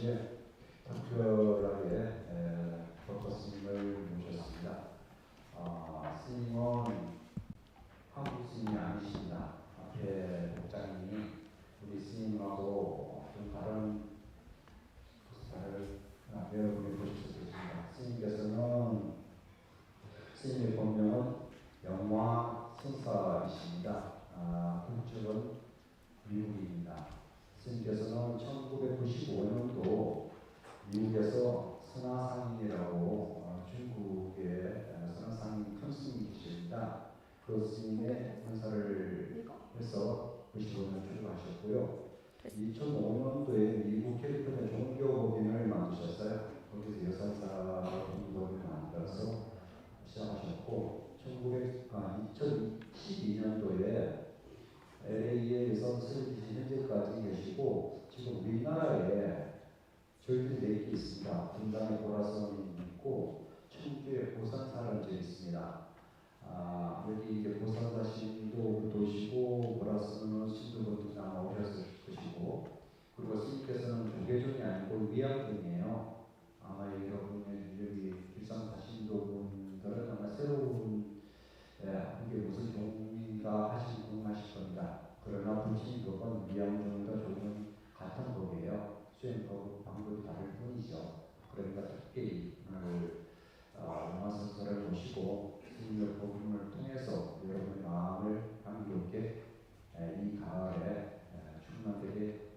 예, 특별하게 덕터 스님을 모셨습니다. 스님은 한국 스님이 아니십니다. 앞에 복장이 우리 스님하고 좀 다른 스타일을 여러분이 보실 수 있습니다. 스님께서는 스님의 본명은 영화 선사이십니다. 국적은 미국입니다. 스님께서는 1995년도 미국에서 선화상인이라고 중국의 선화상인 큰 스님이십니다. 그 스님의 은사를 해서 95년 출가하셨고요. 2005년도에 미국 캘리포니아 종교법인을 만드셨어요. 거기서 여산사 종교법인을 만들어서 시작하셨고 2012년도에 LA에서 현재까지 계시고 지금 우리나라에 저희들이 4개 있습니다. 분당에 보라성이 있고 청주에 보산사라는 데 있습니다. 여기 이제 보산사 신도 도시고 보라성은 신도분들이 아마 오셨을 것이고 그리고 스님께서는 조계종이 아니고 위양종이에요. 아마 여기 일산사 신도분들은 아마 새로운 이게 무슨 종인가 하시는 궁금하실 겁니다. 그러나 불신법은 위양종과 종은 같은 법이에요. 수행법 방법이 다를 뿐이죠. 그러니까 특별히 오늘 영화선서를 모시고 스님의 복음을 통해서 여러분의 마음을 감격롭게 이 가을에 충만하게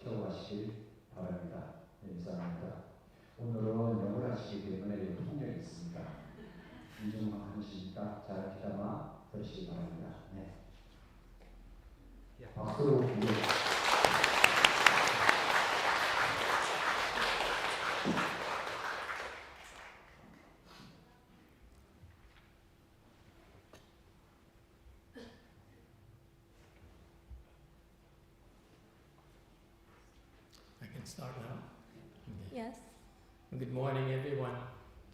채워가시길 바랍니다. 감사합니다. 오늘은 영어를 하시기 때문에 통역이 있습니다. 이중만 하시니까 잘 귀담아 들으시기 바랍니다. 네. 박수로 I can start now. Okay. Yes. Good morning, everyone.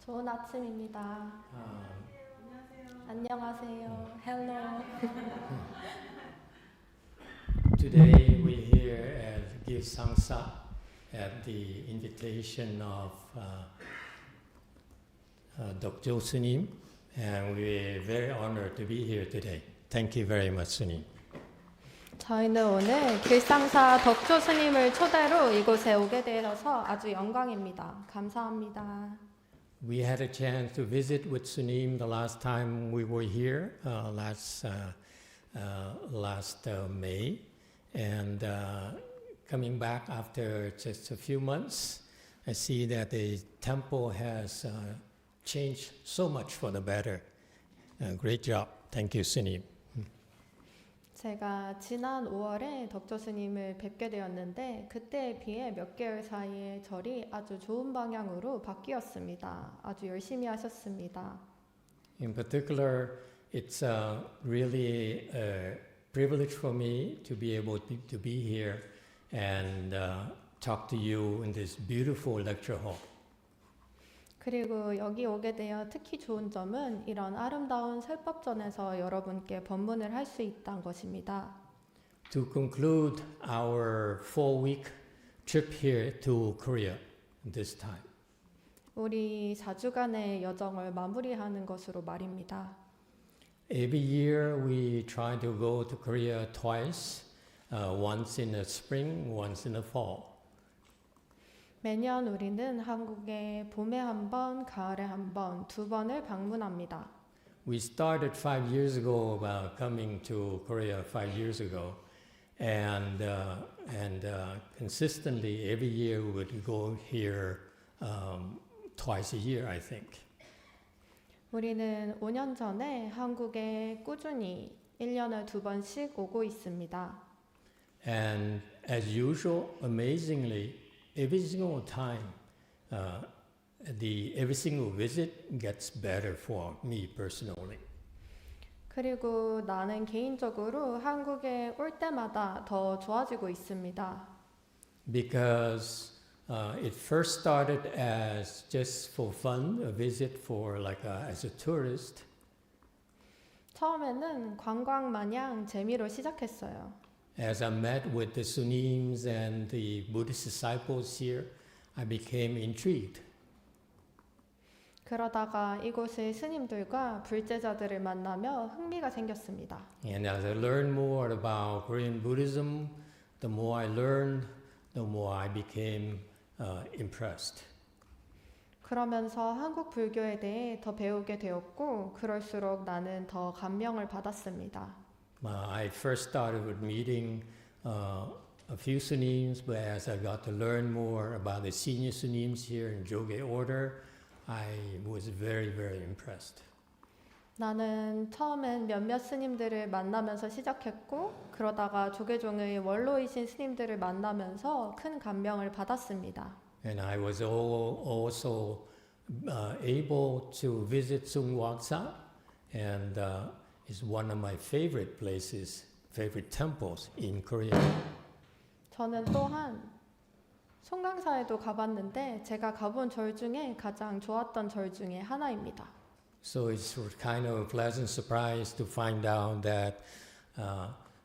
좋은 아침입니다. 안녕하세요. Hello. Today we're here at Give Sangsa at the invitation of Dr. Sunim, and we're very honored to be here today. Thank you very much, Sunim. 저희는 오늘 길상사 덕조 스님을 초대로 이곳에 오게 되어서 아주 영광입니다. 감사합니다. We had a chance to visit with Sunim the last time we were here, last May, and coming back after just a few months, I see that the temple has changed so much for the better. Great job. Thank you, Sunim. 제가 지난 5월에 덕조 스님을 뵙게 되었는데 그때에 비해 몇 개월 사이에 절이 아주 좋은 방향으로 바뀌었습니다. 아주 열심히 하셨습니다. In particular, it's really a privilege for me to be able to be here and talk to you in this beautiful lecture hall. 그리고 여기 오게 되어 특히 좋은 점은 이런 아름다운 설법전에서 여러분께 법문을 할 수 있다는 것입니다. To conclude our 4-week trip here to Korea this time. 우리 4주간의 여정을 마무리하는 것으로 말입니다. Every year we try to go to Korea twice, once in the spring, once in the fall. 매년 우리는 한국에 봄에 한 번, 가을에 한 번, 2번을 방문합니다. We started 5 years ago about coming to Korea 5 years ago, and consistently every year we would go here twice a year, I think. 우리는 5년 전에 한국에 꾸준히 1년에 2번씩 오고 있습니다. And as usual, amazingly, every single time, every single visit gets better for me personally. 그리고 나는 개인적으로 한국에 올 때마다 더 좋아지고 있습니다. Because it first started as just for fun, a visit for as a tourist. 처음에는 관광 마냥 재미로 시작했어요. As I met with the Sunims and the Buddhist disciples here, I became intrigued. 그러다가 이곳의 스님들과 불제자들을 만나며 흥미가 생겼습니다. And as I learned more about Korean Buddhism, the more I learned, the more I became impressed. 그러면서 한국 불교에 대해 더 배우게 되었고 그럴수록 나는 더 감명을 받았습니다. I first started with meeting a few Sunims, but as I got to learn more about the senior Sunims here in Jogye order, I was very, very impressed. 나는 처음엔 몇몇 스님들을 만나면서 시작했고 그러다가 조계종의 원로이신 스님들을 만나면서 큰 감명을 받았습니다. And I was also able to visit Sungwaksa, and it's one of my favorite places, favorite temples in Korea. 저는 또한 송강사에도 가봤는데 제가 가본 절 중에 가장 좋았던 절 중에 하나입니다. So it's kind of a pleasant surprise to find out that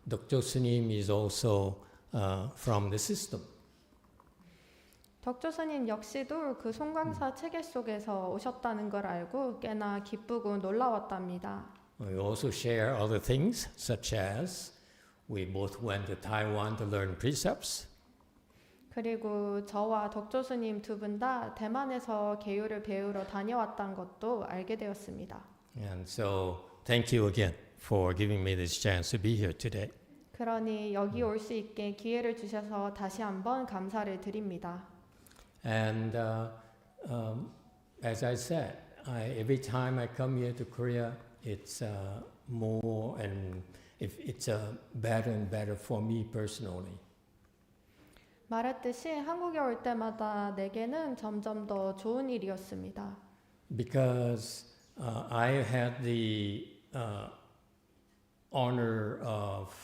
Dr. Sunim is also from the system. 덕조 스님 역시도 그 송강사 체계 속에서 오셨다는 걸 알고 꽤나 기쁘고 놀라웠답니다. We also share other things, such as we both went to Taiwan to learn precepts. 그리고 저와 덕조 스님 두 분 다 대만에서 개요를 배우러 다녀왔다는 것도 알게 되었습니다. And so thank you again for giving me this chance to be here today. 그러니 여기 올 수 있게 기회를 주셔서 다시 한번 감사를 드립니다. And as I said, every time I come here to Korea, it's more and it's better and better for me personally. 말했듯이 한국에 올 때마다 내게는 점점 더 좋은 일이었습니다. Because I had the honor of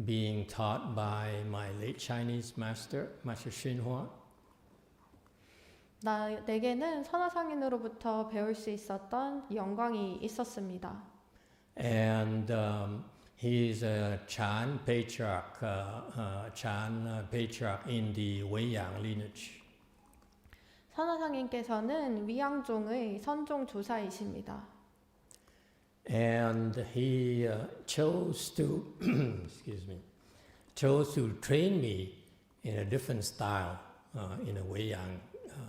being taught by my late Chinese master, Master Xinhua. 내게는 선화상인으로부터 배울 수 있었던 영광이 있었습니다. And he is a Chan patriarch, patriarch in the Weiyang lineage. 선화상인께서는 위양종의 선종 조사이십니다. And he chose to, chose to train me in a different style, in a Weiyang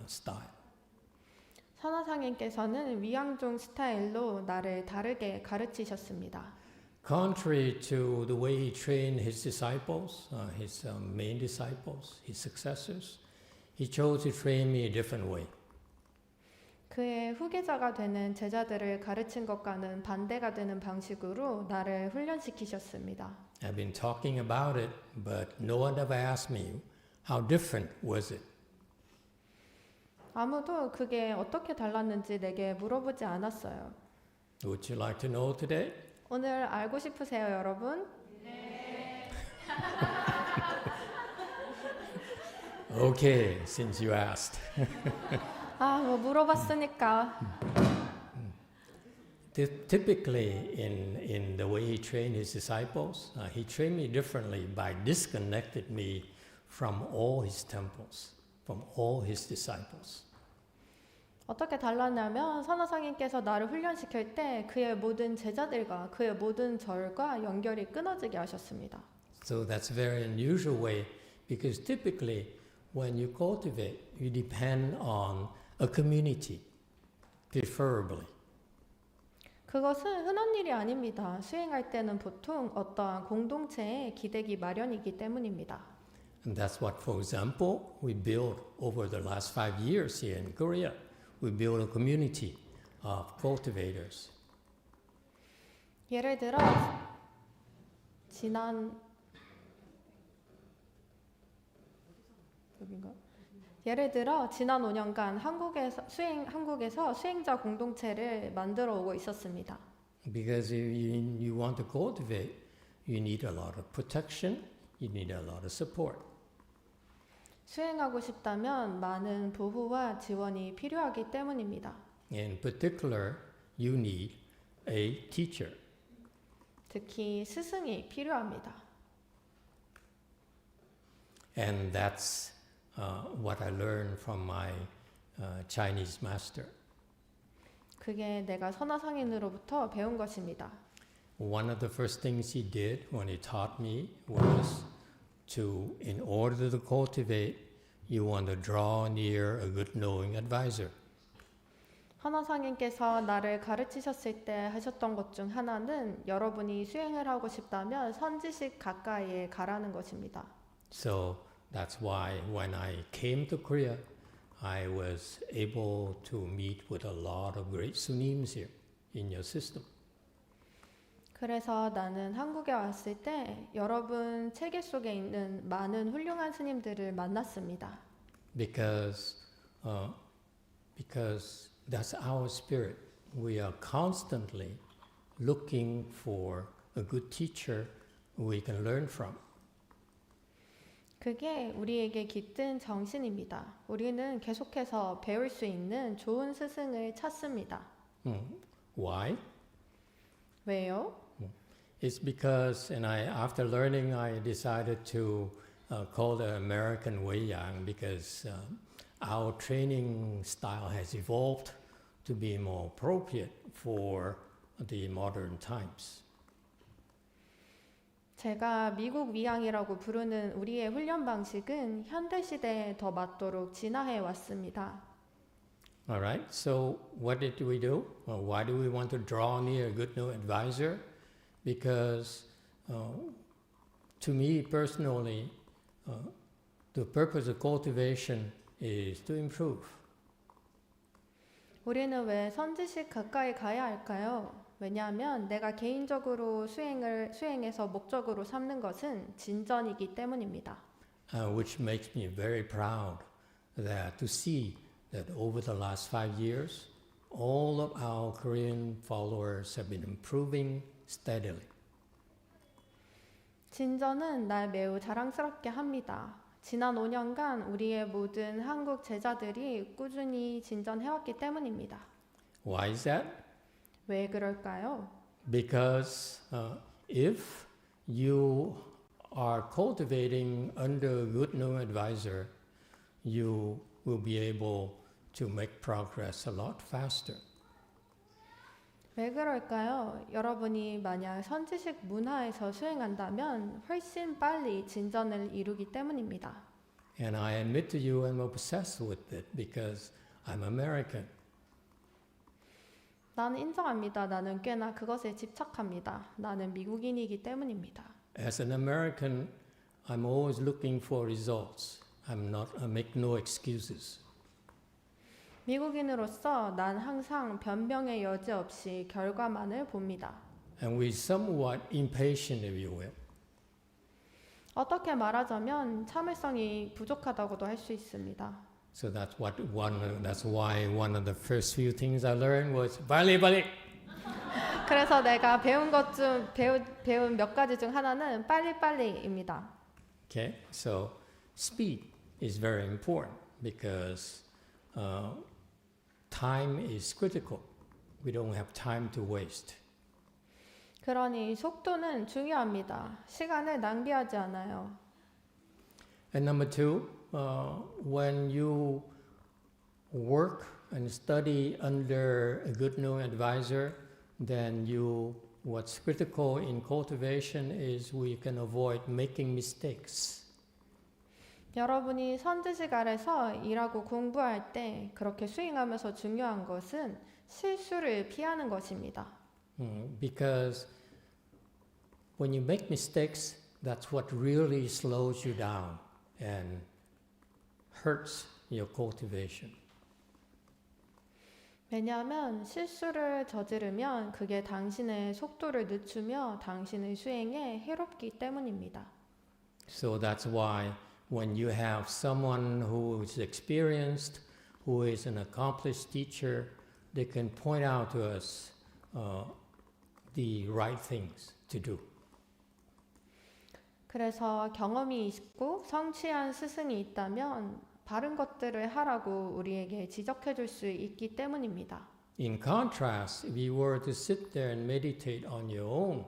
style. 선화상인께서는 위양종 스타일로 나를 다르게 가르치셨습니다. Contrary to the way he trained his disciples, his main disciples, his successors, he chose to train me a different way. 그의 후계자가 되는 제자들을 가르친 것과는 반대가 되는 방식으로 나를 훈련시키셨습니다. I've been talking about it, but no one ever asked me how different was it. 아무도 그게 어떻게 달랐는지 내게 물어보지 않았어요. Would you like to know today? 오늘 알고 싶으세요, 여러분? Okay, since you asked. 뭐 물어봤으니까. Typically, in the way he trained his disciples, he trained me differently by disconnected me from all his temples, from all his disciples. 어떻게 달랐냐면 선화상인께서 나를 훈련시킬 때 그의 모든 제자들과 그의 모든 절과 연결이 끊어지게 하셨습니다. So that's a very unusual way because typically when you cultivate, you depend on a community, preferably. 그것은 흔한 일이 아닙니다. 수행할 때는 보통 어떠한 공동체에 기대기 마련이기 때문입니다. And that's what, for example, we built over the last 5 years here in Korea. We built a community of cultivators. 예를 들어 지난 5년간 한국에서 수행자 공동체를 만들어 오고 있었습니다. Because if you want to cultivate, you need a lot of protection, you need a lot of support. 수행하고 싶다면 많은 보호와 지원이 필요하기 때문입니다. In particular, you need a teacher. 특히 스승이 필요합니다. And that's what I learned from my Chinese master. 그게 내가 선화상인으로부터 배운 것입니다. One of the first things he did when he taught me was to, in order to cultivate, you want to draw near a good knowing advisor. 선화상인께서 나를 가르치셨을 때 하셨던 것 중 하나는 여러분이 수행을 하고 싶다면 선지식 가까이에 가라는 것입니다. So that's why when I came to Korea, I was able to meet with a lot of great sunims here in your system. 그래서 나는 한국에 왔을 때 여러분 체계 속에 있는 많은 훌륭한 스님들을 만났습니다. Because that's our spirit. We are constantly looking for a good teacher we can learn from. 그게 우리에게 깃든 정신입니다. 우리는 계속해서 배울 수 있는 좋은 스승을 찾습니다. Why? 왜요? It's because, after learning, I decided to call the American Weiyang because our training style has evolved to be more appropriate for the modern times. 제가 미국 위양이라고 부르는 우리의 훈련 방식은 현대 시대에 더 맞도록 진화해 왔습니다. All right, so what did we do? Why do we want to draw near a good new advisor? Because to me personally, the purpose of cultivation is to improve. 우리는 왜 선지식 가까이 가야 할까요? 왜냐하면 내가 개인적으로 수행해서 목적으로 삼는 것은 진전이기 때문입니다. Which makes me very proud that to see that over the last 5 years, all of our Korean followers have been improving steadily. 진전은 날 매우 자랑스럽게 합니다. 지난 5년간 우리의 모든 한국 제자들이 꾸준히 진전해왔기 때문입니다. Why is that? 왜 그럴까요? Because if you are cultivating under a good new advisor, you will be able to make progress a lot faster. 왜 그럴까요? 여러분이 만약 선지식 문화에서 수행한다면 훨씬 빨리 진전을 이루기 때문입니다. And I admit to you I'm obsessed with it because I'm American. 나는 인정합니다. 나는 꽤나 그것에 집착합니다. 나는 미국인이기 때문입니다. As an American, I'm always looking for results. I make no excuses. 미국인으로서 난 항상 변명의 여지 없이 결과만을 봅니다. And we're somewhat impatient, if you will. 어떻게 말하자면 참을성이 부족하다고도 할 수 있습니다. So that's why one of the first few things I learned was 빨리. 그래서 내가 배운 몇 가지 중 하나는 빨리빨리입니다. Okay, so speed is very important because time is critical. We don't have time to waste. 그러니 속도는 중요합니다. 시간을 낭비하지 않아요. And number two, when you work and study under a good knowing advisor, then what's critical in cultivation is we can avoid making mistakes. 여러분이 선지식 아래서 일하고 공부할 때 그렇게 수행하면서 중요한 것은 실수를 피하는 것입니다. Because when you make mistakes, that's what really slows you down and hurts your cultivation. 왜냐하면 실수를 저지르면 그게 당신의 속도를 늦추며 당신의 수행에 해롭기 때문입니다. So that's why when you have someone who is experienced, who is an accomplished teacher, they can point out to us the right things to do. 그래서 경험이 있고 성취한 스승이 있다면 바른 것들을 하라고 우리에게 지적해 줄 수 있기 때문입니다. In contrast, if you were to sit there and meditate on your own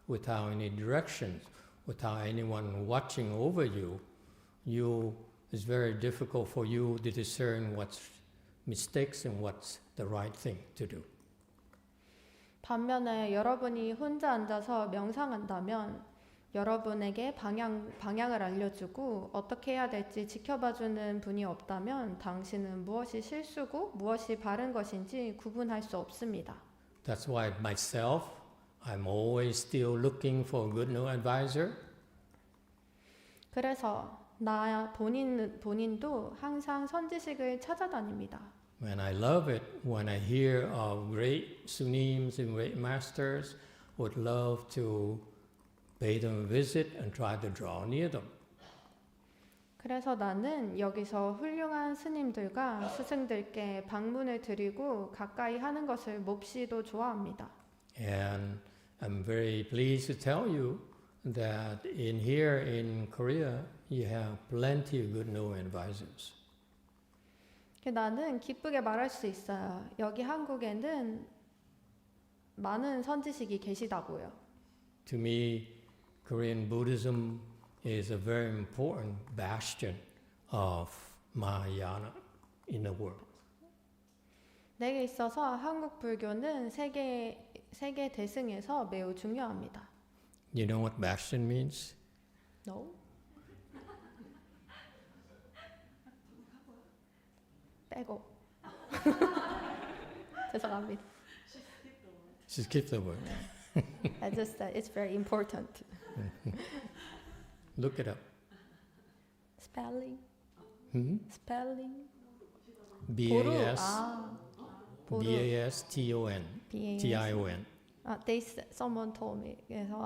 without any directions, without anyone watching over you, it's very difficult for you to discern what's mistakes and what's the right thing to do. 반면에 여러분이 혼자 앉아서 명상한다면 여러분에게 방향을 알려주고 어떻게 해야 될지 지켜봐주는 분이 없다면 당신은 무엇이 실수고 무엇이 바른 것인지 구분할 수 없습니다. That's why myself, I'm always still looking for a good new advisor. 그래서 나 본인도 항상 선지식을 찾아다닙니다. And I love it when I hear of great sunims and great masters, would love to pay them a visit and try to draw near them. 그래서 나는 여기서 훌륭한 스님들과 스승들께 방문을 드리고 가까이 하는 것을 몹시도 좋아합니다. And I'm very pleased to tell you that in here in Korea, you have plenty of good new advisors. 나는 기쁘게 말할 수 있어요. 여기 한국에는 많은 선지식이 계시다고요. To me, Korean Buddhism is a very important bastion of Mahayana in the world. 내게 있어서 한국 불교는 세계 대승에서 매우 중요합니다. You know what bastion means? No? 빼고. 죄송합니다. She skipped the word. I just said it's very important. Look it up. Spelling. Hmm? Spelling. B-A-S, 보루. B-A-S-T-O-N, T-I-O-n. Someone told me. 그래서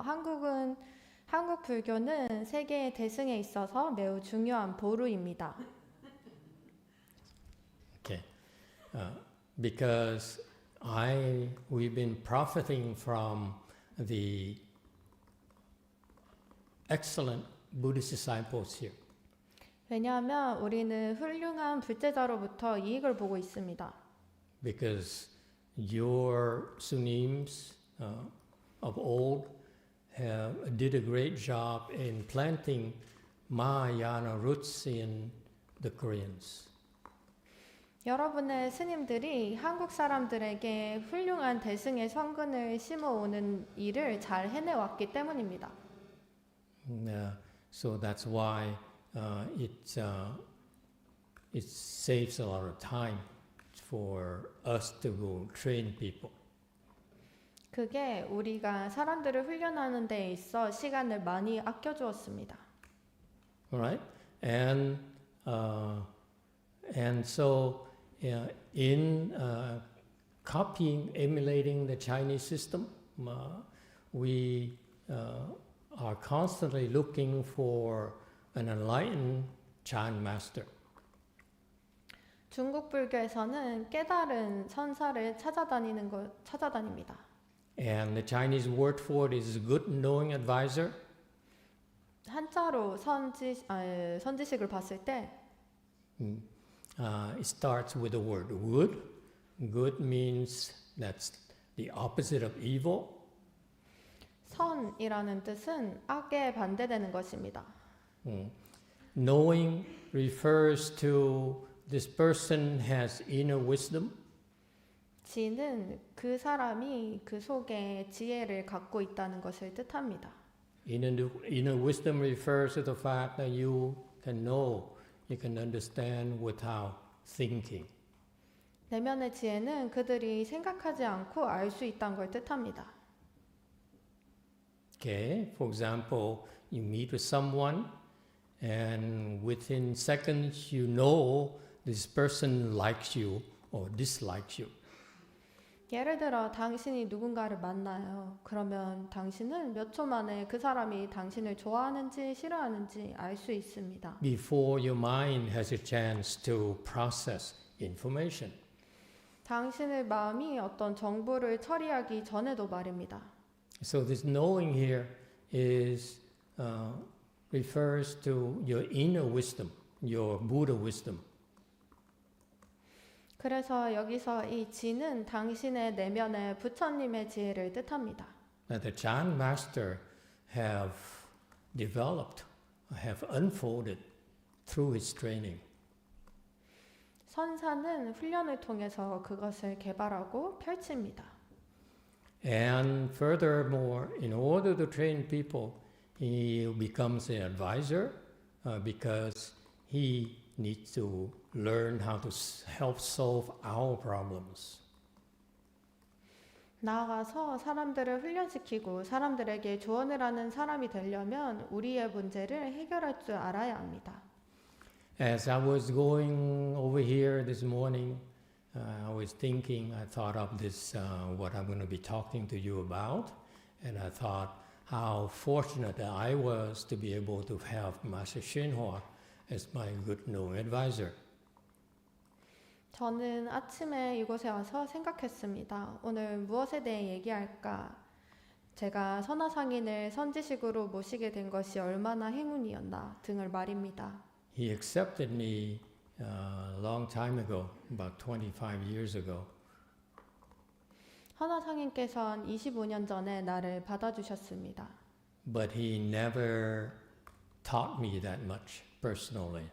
한국 불교는 세계 대승에 있어서 매우 중요한 보루입니다. Okay. Because we've been profiting from the excellent Buddhist disciples here. 왜냐하면 우리는 훌륭한 불제자로부터 이익을 보고 있습니다. Because your sunims of old did a great job in planting Mahayana roots in the Koreans. 여러분의 스님들이 한국 사람들에게 훌륭한 대승의 성근을 심어오는 일을 잘 해내왔기 때문입니다. So that's why it saves a lot of time for us to go train people. 그게 우리가 사람들을 훈련하는 데 있어 시간을 많이 아껴주었습니다. All right? And so in copying, emulating the Chinese system, we are constantly looking for an enlightened Chan master. 중국 불교에서는 깨달은 선사를 찾아다닙니다. And the Chinese word for it is good knowing advisor. 한자로 선지식을 봤을 때 It starts with the word good. Good means that's the opposite of evil. 선이라는 뜻은 악에 반대되는 것입니다. Knowing refers to this person has inner wisdom. 지는 그 사람이 그 속에 지혜를 갖고 있다는 것을 뜻합니다. Inner wisdom refers to the fact that you can know, you can understand without thinking. 내면의 지혜는 그들이 생각하지 않고 알 수 있다는 걸 뜻합니다. Okay, for example, you meet with someone and within seconds you know this person likes you or dislikes you. 예를 들어 당신이 누군가를 만나요. 그러면 당신은 몇 초 만에 그 사람이 당신을 좋아하는지 싫어하는지 알 수 있습니다. Before your mind has a chance to process information. 당신의 마음이 어떤 정보를 처리하기 전에도 말입니다. So this knowing here is refers to your inner wisdom, your Buddha wisdom. 그래서 여기서 이 지는 당신의 내면의 부처님의 지혜를 뜻합니다. That the Chan master have developed, have unfolded through his training. 선사는 훈련을 통해서 그것을 개발하고 펼칩니다. And furthermore, in order to train people, he becomes an advisor because he needs to learn how to help solve our problems. 나아가서 사람들을 훈련시키고 사람들에게 조언을 하는 사람이 되려면 우리의 문제를 해결할 줄 알아야 합니다. As I was going over here this morning, I was thinking, I thought of this, what I'm going to be talking to you about, and I thought how fortunate I was to be able to have Master Shinhwa as my good knowing advisor. 저는 아침에 이곳에 와서 생각했습니다. 오늘 무엇에 대해 얘기할까? 제가 선화상인을 선지식으로 모시게 된 것이 얼마나 행운이었나 등을 말입니다. He accepted me a long time ago, about 25 years ago. 선화상인께서는 25년 전에 나를 받아주셨습니다. But he never taught me that much personally.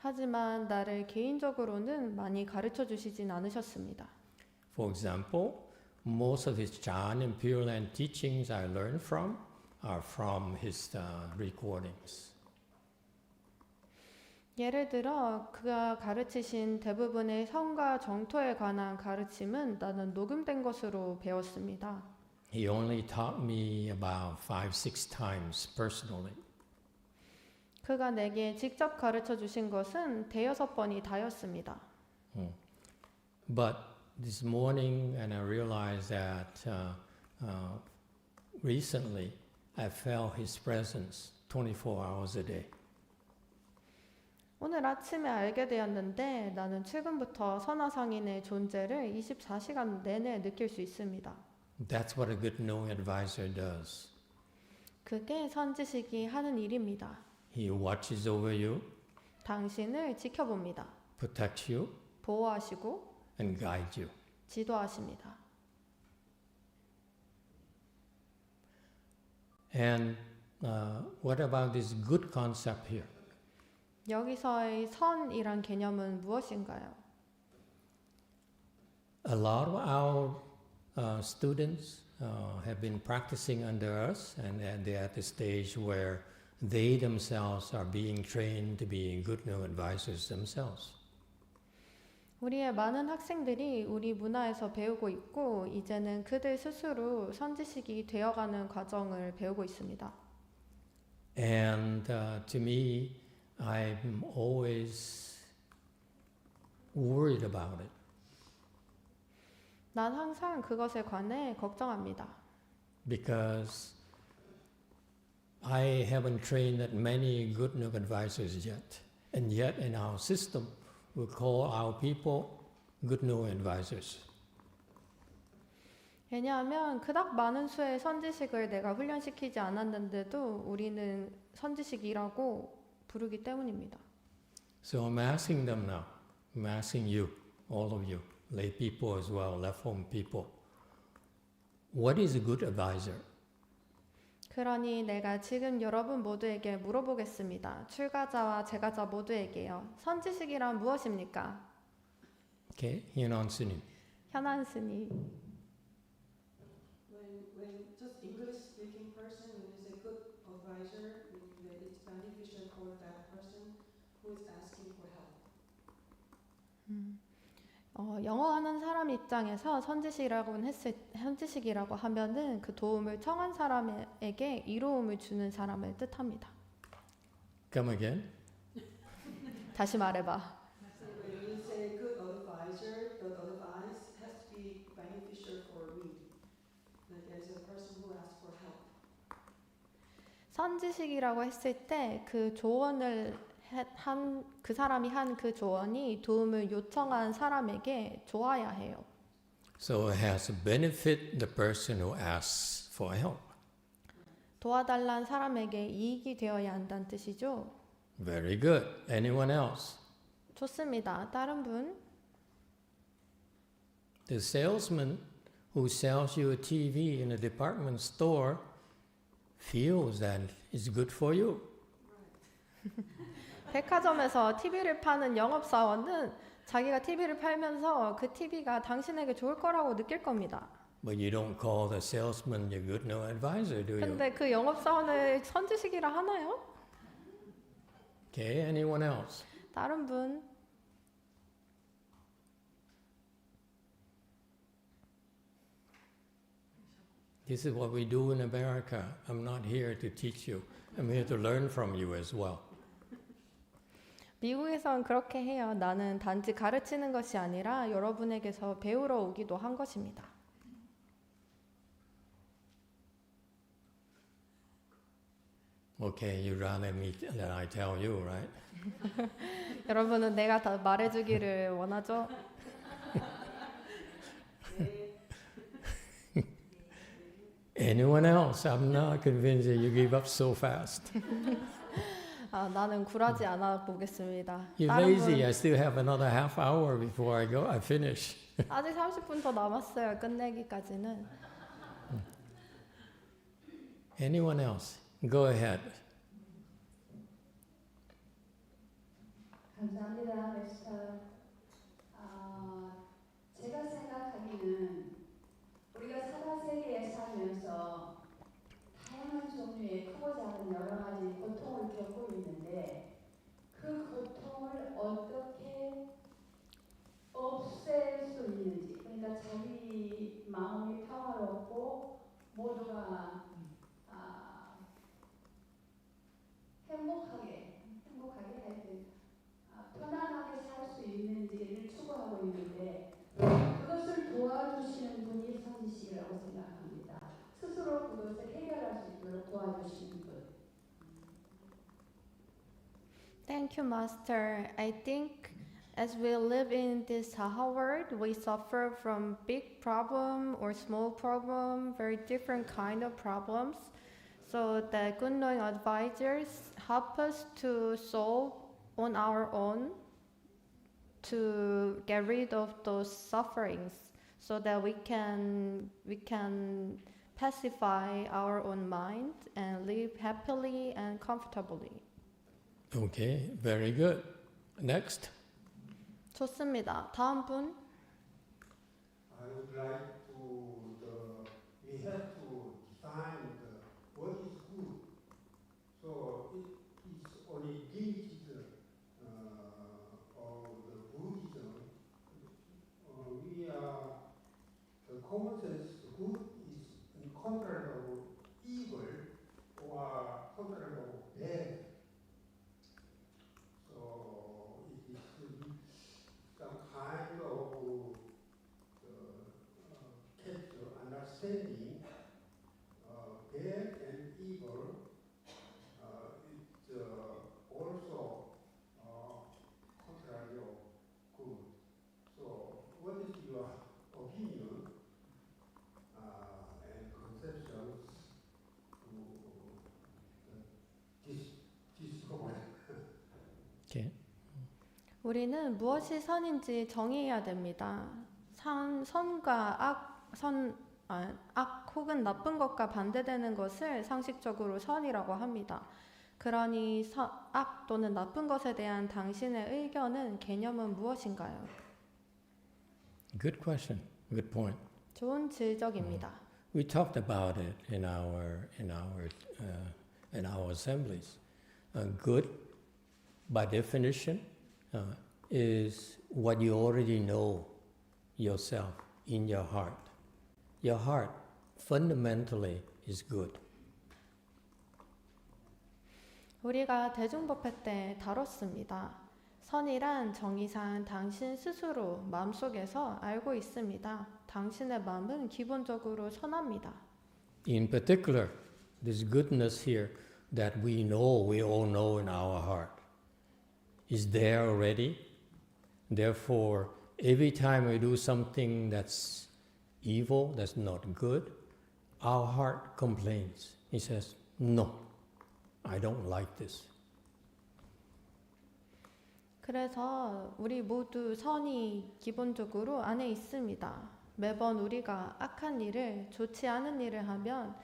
하지만 나를 개인적으로는 많이 가르쳐 주시진 않으셨습니다. For example, most of his Chan and Pure Land teachings I learned from are from his recordings. 예를 들어 그가 가르치신 대부분의 성과 정토에 관한 가르침은 나는 녹음된 것으로 배웠습니다. He only taught me about 5-6 times personally. 그가 내게 직접 가르쳐 주신 것은 대여섯 번이 다였습니다. But this morning, and I realized that recently I felt his presence 24 hours a day. 오늘 아침에 알게 되었는데 나는 최근부터 선화상인의 존재를 24시간 내내 느낄 수 있습니다. That's what a good knowing advisor does. 그게 선지식이 하는 일입니다. He watches over you, 당신을 지켜봅니다. protects you, 보호하시고 and guides you. 지도하십니다. And what about this good concept here? 여기서의 선이란 개념은 무엇인가요? A lot of our students have been practicing under us, and they're at the stage where they themselves are being trained to be good knowing advisors themselves. 우리의 많은 학생들이 우리 문화에서 배우고 있고 이제는 그들 스스로 선지식이 되어가는 과정을 배우고 있습니다. And to me, I'm always worried about it. 난 항상 그것에 관해 걱정합니다. Because I haven't trained that many good knowing advisors yet. And yet in our system, we call our people good knowing advisors. 왜냐하면 그닥 많은 수의 선지식을 내가 훈련시키지 않았는데도 우리는 선지식이라고 부르기 때문입니다. So I'm asking them now, I'm asking you, all of you, lay people as well, left home people, what is a good advisor? 그러니 내가 지금 여러분 모두에게 물어보겠습니다. 출가자와 재가자 모두에게요. 선지식이란 무엇입니까? Okay, 현안 스님. 현안 스님. When just English speaking person, when you say good advisor, it's beneficial for that person who is asking for help. 영어하는 사람 입장에서 선지식이라고 하면은 그 도움을 청한 사람에게 이로움을 주는 사람을 뜻합니다. Come again. 다시 말해봐. When you say good advisor, the advice has to be beneficial for me. Like as a person who asks for help. 선지식이라고 했을 때 그 조언을 그 사람이 한 그 조언이 도움을 요청한 사람에게 좋아야 해요. So it has to benefit the person who asks for help. 도와달라는 사람에게 이익이 되어야 한다는 뜻이죠. Very good. Anyone else? 좋습니다. 다른 분? The salesman who sells you a TV in a department store feels that it's good for you. 백화점에서 TV를 파는 영업사원은 자기가 TV를 팔면서 그 TV가 당신에게 좋을 거라고 느낄 겁니다. But you don't call the salesman your good no advisor, do you? 근데 그 영업사원을 선지식이라 하나요? Okay, anyone else? 다른 분. This is what we do in America. I'm not here to teach you. I'm here to learn from you as well. 미국에선 그렇게 해요. 나는 단지 가르치는 것이 아니라 여러분에게서 배우러 오기도 한 것입니다. Okay, you'd rather me than I tell you, right? 여러분은 내가 다 말해주기를 원하죠? Anyone else? I'm not convinced that you give up so fast. 아, 나는 굴하지 않아 보겠습니다. You're 다른 lazy. 분, I still have another half hour before I finish. 아직 30분 더 남았어요. 끝내기까지는. Anyone else? Go ahead. 감사합니다, 렉스터. 제가 생각하기는 우리가 사바세계에 살면서 다양한 종류의 크고 작은 여러 가지 고통을 겪고 있는데 그 고통을 어떻게 없앨 수 있는지, 그러니까 자기 마음이 평화롭고 모두가 행복하게 하여튼 편안하게 살 수 있는지를 추구하고 있는데 그것을 도와주시는 분이 선지식이라고 생각합니다. 스스로 그것을 해결할 수 있도록 도와주시는 분. Thank you, Master. I think as we live in this Saha world, we suffer from big problem or small problem, very different kind of problems. So the good knowing advisors help us to solve on our own, to get rid of those sufferings, so that we can pacify our own mind and live happily and comfortably. Okay, very good. Next. 좋습니다. 다음 분. I would like to, we have to define what is good. So it's only limited of the Buddhism. We are, the common sense good is incomparable evil or comparable bad. So it is some kind of understanding bad and evil. It's also contrary of good. So, what is your opinion and conceptions to this problem? Okay. 우리는 무엇이 선인지 정의해야 됩니다. 선과 악 혹은 나쁜 것과 반대되는 것을 상식적으로 선이라고 합니다. 그러니 악 또는 나쁜 것에 대한 당신의 의견은 개념은 무엇인가요? Good question. Good point. 좋은 지적입니다. We talked about it in our assemblies. Good, by definition, is what you already know yourself in your heart. Your heart fundamentally is good. 우리가 대중법회 때 다뤘습니다. 선이란 정의상 당신 스스로 마음속에서 알고 있습니다. 당신의 마음은 기본적으로 선합니다. In particular, this goodness here that we all know in our heart, is there already. Therefore, every time we do something that's evil, that's not good, our heart complains. It says, no, I don't like this. 그래서 우리 모두 선이 기본적으로 안에 있습니다. 매번 우리가 악한 일을, 좋지 않은 일을 하면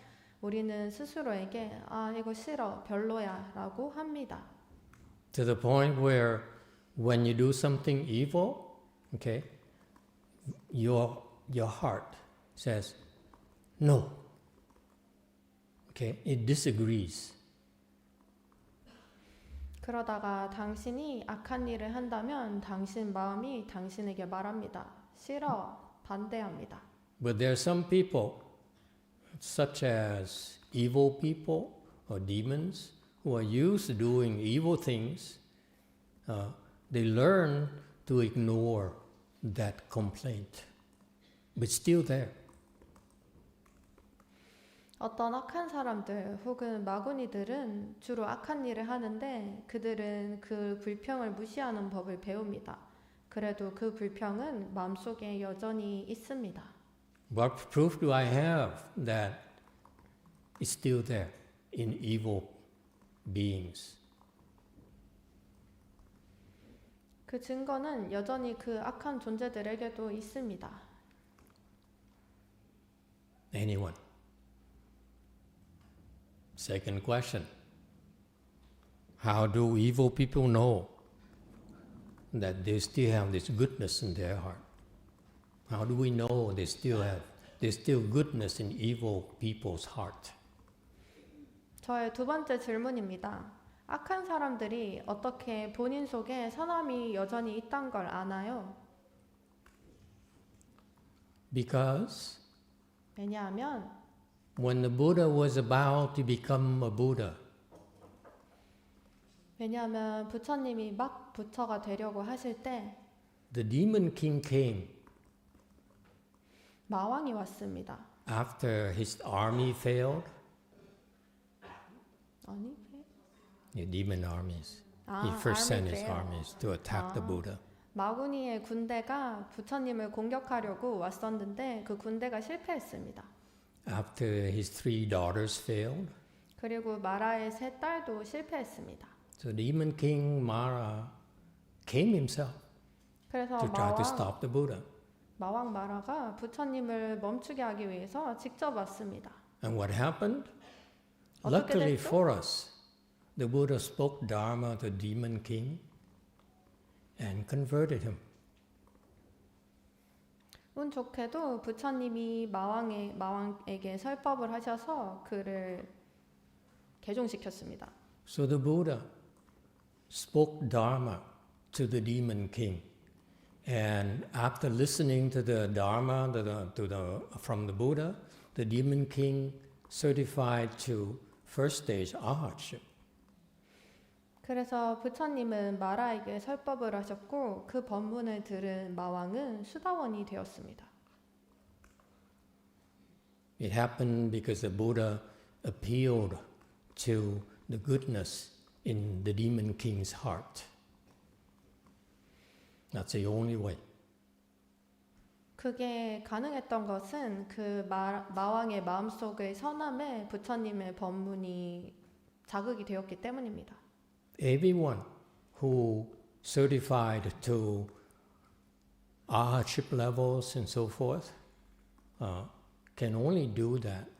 우리는 스스로에게 이거 싫어, 별로야 라고 합니다. to the point where when you do something evil, okay, your heart says no. Okay, it disagrees. 그러다가 당신이 악한 일을 한다면 당신 마음이 당신에게 말합니다. 싫어, 반대합니다. But there are some people, such as evil people or demons, who are used to doing evil things. They learn to ignore that complaint, but still there. 어떤 악한 사람들 혹은 마구니들은 주로 악한 일을 하는데 그들은 그 불평을 무시하는 법을 배웁니다. 그래도 그 불평은 마음속에 여전히 있습니다. What proof do I have that it's still there in evil beings? 그 증거는 여전히 그 악한 존재들에게도 있습니다. Anyone? Second question. How do evil people know that they still have this goodness in their heart? How do we know there's still goodness in evil people's heart? 저의 두 번째 질문입니다. 악한 사람들이 어떻게 본인 속에 선함이 여전히 있단 걸 아나요? Because 왜냐하면 when the Buddha was about to become a Buddha, 왜냐하면 부처님이 막 부처가 되려고 하실 때 the demon king came 마왕이 왔습니다. after his army failed. 아니, The demon armies. He first sent his armies to attack the Buddha. 마구니의 군대가 부처님을 공격하려고 왔었는데 그 군대가 실패했습니다. After his 3 daughters failed, 그리고 마라의 3 딸도 실패했습니다. so demon king Mara came himself 그래서 to try to stop the Buddha. 마왕 마라가 부처님을 멈추게 하기 위해서 직접 왔습니다. And what happened? 어떻게 Luckily 됐죠? for us, the Buddha spoke Dharma to demon king and converted him. 운 좋게도 부처님이 마왕에게 설법을 하셔서 그를 개종시켰습니다. So the Buddha spoke Dharma to the demon king. And after listening to the Dharma from the Buddha, the demon king certified to first stage arhatship. 그래서 부처님은 마라에게 설법을 하셨고 그 법문을 들은 마왕은 수다원이 되었습니다. It happened because the Buddha appealed to the goodness in the demon king's heart. That's the only way. 그게 가능했던 것은 그 마왕의 마음속의 선함에 부처님의 법문이 자극이 되었기 때문입니다. Everyone who certified to arhatship levels and so forth can only do that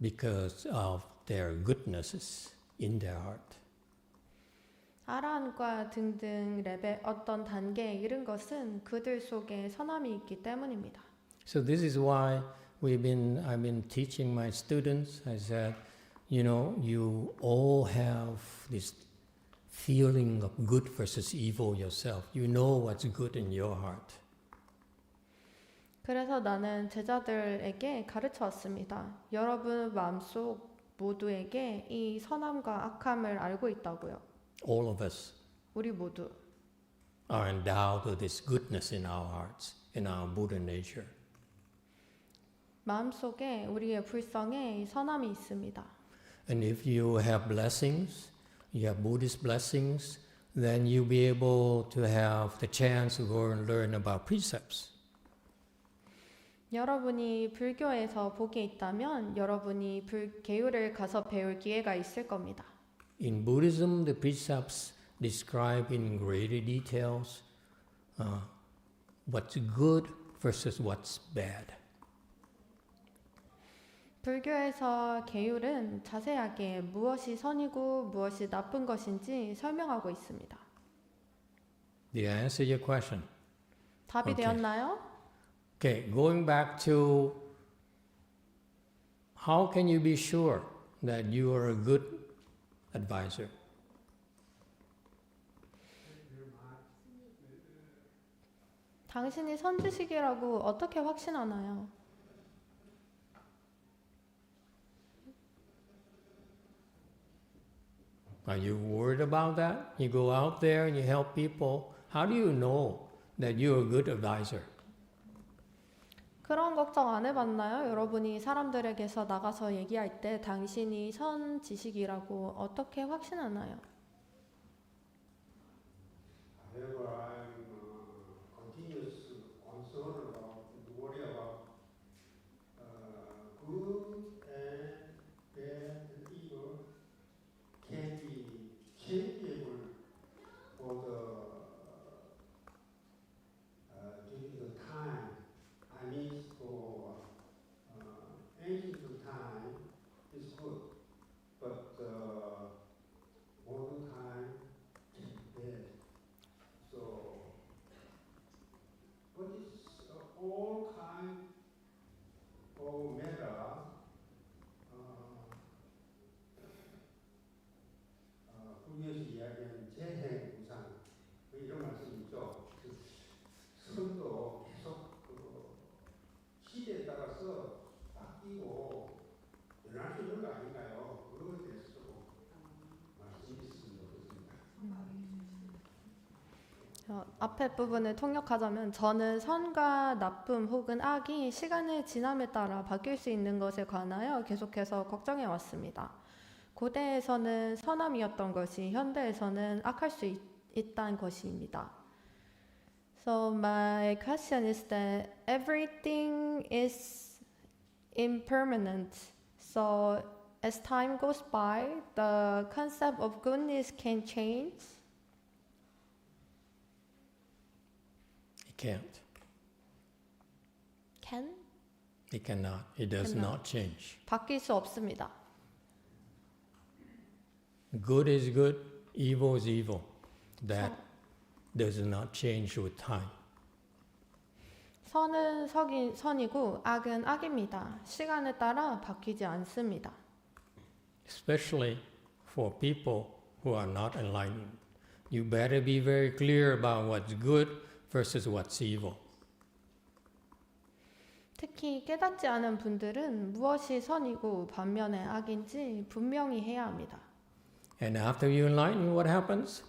because of their goodnesses in their heart. 아라한과 등등 레벨 어떤 단계에 이른 것은 그들 속에 선함이 있기 때문입니다. So this is why I've been teaching my students. I said, you all have this feeling of good versus evil yourself. You know what's good in your heart. 그래서 나는 제자들에게 가르쳐 왔습니다. 여러분 마음속 모두에게 이 선함과 악함을 알고 있다고요. All of us 우리 모두 are endowed with this goodness in our hearts, in our Buddha nature. 마음속에 우리의 불성에 이 선함이 있습니다. And if you have blessings, you have Buddhist blessings, then you'll be able to have the chance to go and learn about precepts. 여러분이 불교에서 복이 있다면 여러분이 계율을 가서 배울 기회가 있을 겁니다. In Buddhism, the precepts describe in greater details what's good versus what's bad. 불교에서 계율은 자세하게 무엇이 선이고 무엇이 나쁜 것인지 설명하고 있습니다. Did I answer your question? 답이 오케이. 되었나요? Okay, going back to how can you be sure that you are a good advisor? 당신이 선지식이라고 어떻게 확신하나요? Are you worried about that? You go out there and you help people. How do you know that you're a good advisor? 그런 걱정 안 해봤나요? 여러분이 사람들에게서 나가서 얘기할 때 당신이 선지식이라고 어떻게 확신하나요? However, I'm continuous concern about, worry about good and bad and evil can be changeable for during the time. I mean, for ancient time is good, but modern time is bad. So, but it's all kind of matter. 불교에서 이야기하는 재행 우상 이런 말씀이 있죠. 그 선도 계속 그 시대에 따라서 바뀌고 변할 수 있는 거 아닌가요? 그거에 대해서 조금 말씀드렸으면 좋겠습니다. 앞에 부분을 통역하자면 저는 선과 나쁨 혹은 악이 시간의 지남에 따라 바뀔 수 있는 것에 관하여 계속해서 걱정해 왔습니다. 고대에서는 선함이었던 것이 현대에서는 악할 수 있다는 것입니다. So my question is that everything is impermanent. So as time goes by, the concept of goodness can change. It can't. Can? It cannot. It does Cannot. not change. 바뀔 수 없습니다. Good is good, evil is evil. That does not change with time. 선은 선이고 악은 악입니다. 시간에 따라 바뀌지 않습니다. Especially for people who are not enlightened. You better be very clear about what's good versus what's evil. 특히 깨닫지 않은 분들은 무엇이 선이고 반면에 악인지 분명히 해야 합니다. And after you enlighten, what happens?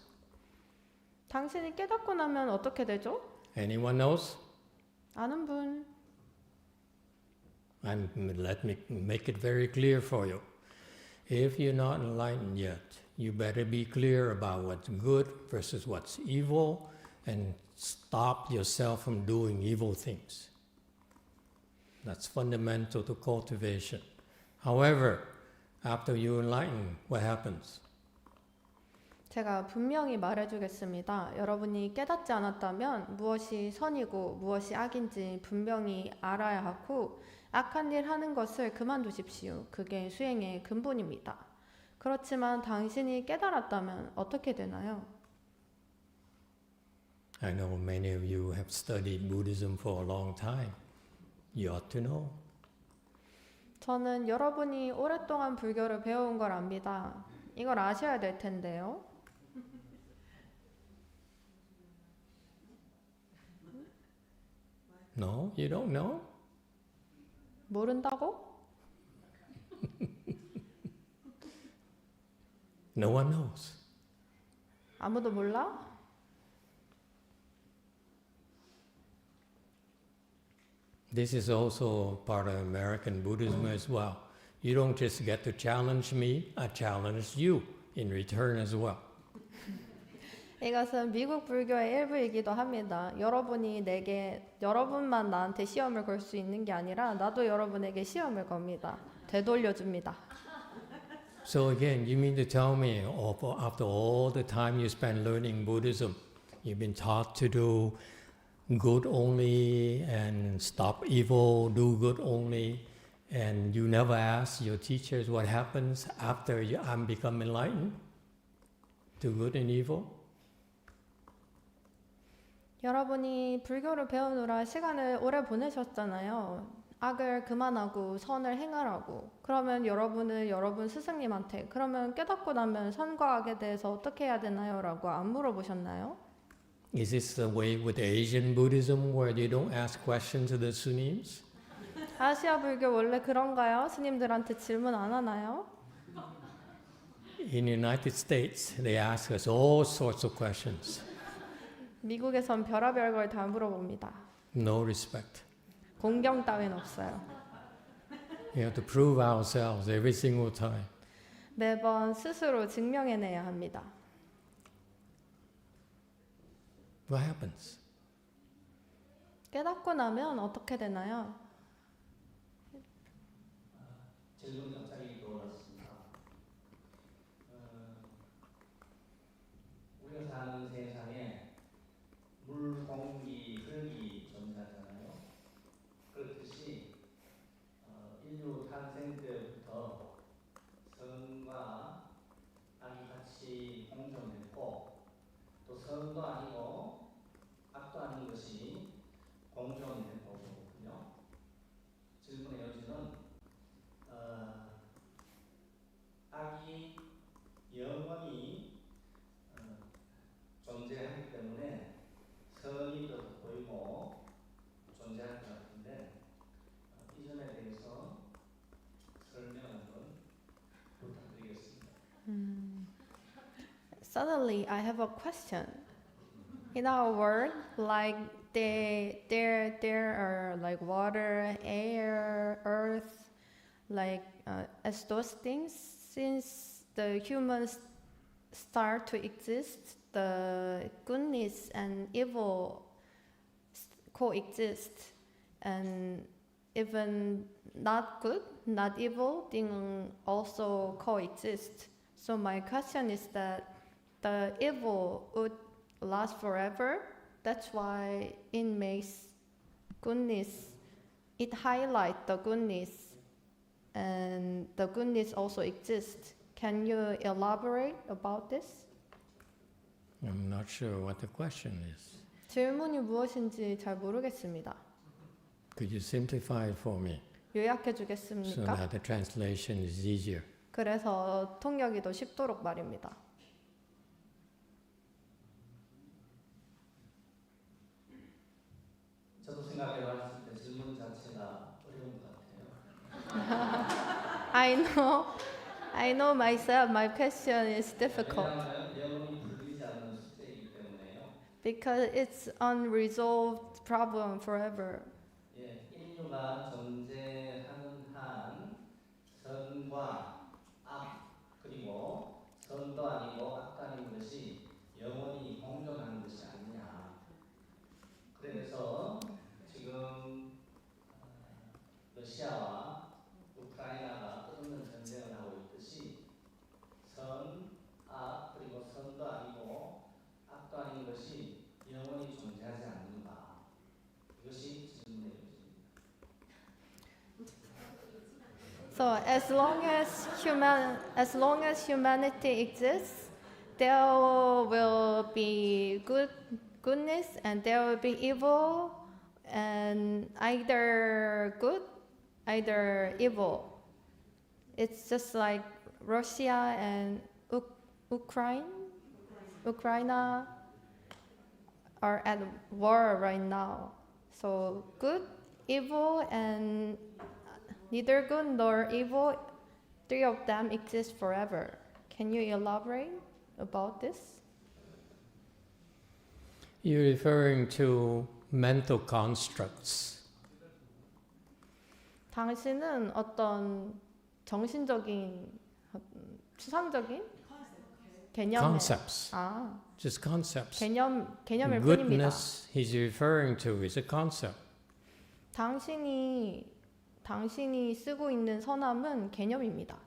당신이 깨닫고 나면 어떻게 되죠? Anyone knows? 아는 분. And let me make it very clear for you. If you're not enlightened yet, you better be clear about what's good versus what's evil and stop yourself from doing evil things. That's fundamental to cultivation. However, after you enlighten, what happens? 제가 분명히 말해주겠습니다. 여러분이 깨닫지 않았다면 무엇이 선이고 무엇이 악인지 분명히 알아야 하고 악한 일 하는 것을 그만두십시오. 그게 수행의 근본입니다. 그렇지만 당신이 깨달았다면 어떻게 되나요? I know many of you have studied Buddhism for a long time. You ought to know. 저는 여러분이 오랫동안 불교를 배워온 걸 압니다. 이걸 아셔야 될 텐데요. No, you don't know? 모른다고? No one knows. 아무도 몰라? This is also part of American Buddhism as well. You don't just get to challenge me, I challenge you in return as well. 이것은 미국 불교의 일부이기도 합니다. 여러분만 나한테 시험을 걸 수 있는 게 아니라 나도 여러분에게 시험을 겁니다. 되돌려줍니다. So again, you mean to tell me after all the time you spend learning Buddhism, you've been taught to do good only and stop evil, do good only, And you never ask your teachers what happens after I'm become enlightened to good and evil? 여러분이 불교를 배우느라 시간을 오래 보내셨잖아요. 악을 그만하고 선을 행하라고. 그러면 여러분은 여러분 스승님한테 그러면 깨닫고 나면 선과 악에 대해서 어떻게 해야 되나요? 라고 안 물어보셨나요? Is this the way with Asian Buddhism where they don't ask questions to the Sunims? 아시아 불교 원래 그런가요? 스님들한테 질문 안 하나요? In the United States, they ask us all sorts of questions. 미국에선 별의별 걸 다 물어봅니다. No respect. 공경 따윈 없어요. We have to prove ourselves every single time. 매번 스스로 증명해내야 합니다. What happens? 깨닫고 나면 어떻게 되나요? 질문 갑자기 떠올랐습니다. 우리가 사는 세상에 물, 공기, 흙이 존재하잖아요. 그렇듯이 인류 탄생 때부터 선과 악이 같이 공존했고 또 선도 아니고 악도 아닌 것이 공존해 보거든요. 질문의 여지는 악이 영원히 존재하기 때문에 선이 더 보이고 존재할 것 같은데 이 점에 대해서 설명을 부탁드리겠습니다. Suddenly, I have a question. In our world, like there are like water, air, earth, like as those things. Since the humans start to exist, the goodness and evil coexist, and even not good, not evil thing also coexist. So my question is that the evil would last forever. That's why it makes goodness, it highlights the goodness, and the goodness also exists. Can you elaborate about this? I'm not sure what the question is. 질문이 무엇인지 잘 모르겠습니다. Could you simplify it for me 요약해 so 주겠습니까? that the translation is easier? 그래서 통역이 더 쉽도록 말입니다. 저도 생각해봤을 때 질문 자체가 어려운 것 같아요. I know myself. My question is difficult 왜냐하면 영혼이 풀리지 않는 숙제이기 때문에요. because it's unresolved problem forever. 예, 인류가 존재하는 한 선과 악 그리고 선도 아니고 악도 아닌 것이 영원히 공존하는 것이 아니냐. 그래서 지금 러시아와 우크라이나가 끝없는 전쟁을 하고 있듯이 선, 악 그리고 선도 아니고 악도 아닌 것이 영원히 존재하지 않는가. 이것이 질문의 요지입니다. So as long as humanity exists, there will be goodness and there will be evil, and either good, either evil. It's just like Russia and Ukraine are at war right now. So good, evil, and neither good nor evil, three of them exist forever. Can you elaborate about this? You're referring to mental constructs. 당신은 어떤 정신적인 추상적인 개념 Concepts. Just concepts. 개념일 뿐입니다. Goodness he's referring to is a concept. 당신이 쓰고 있는 선함은 개념입니다.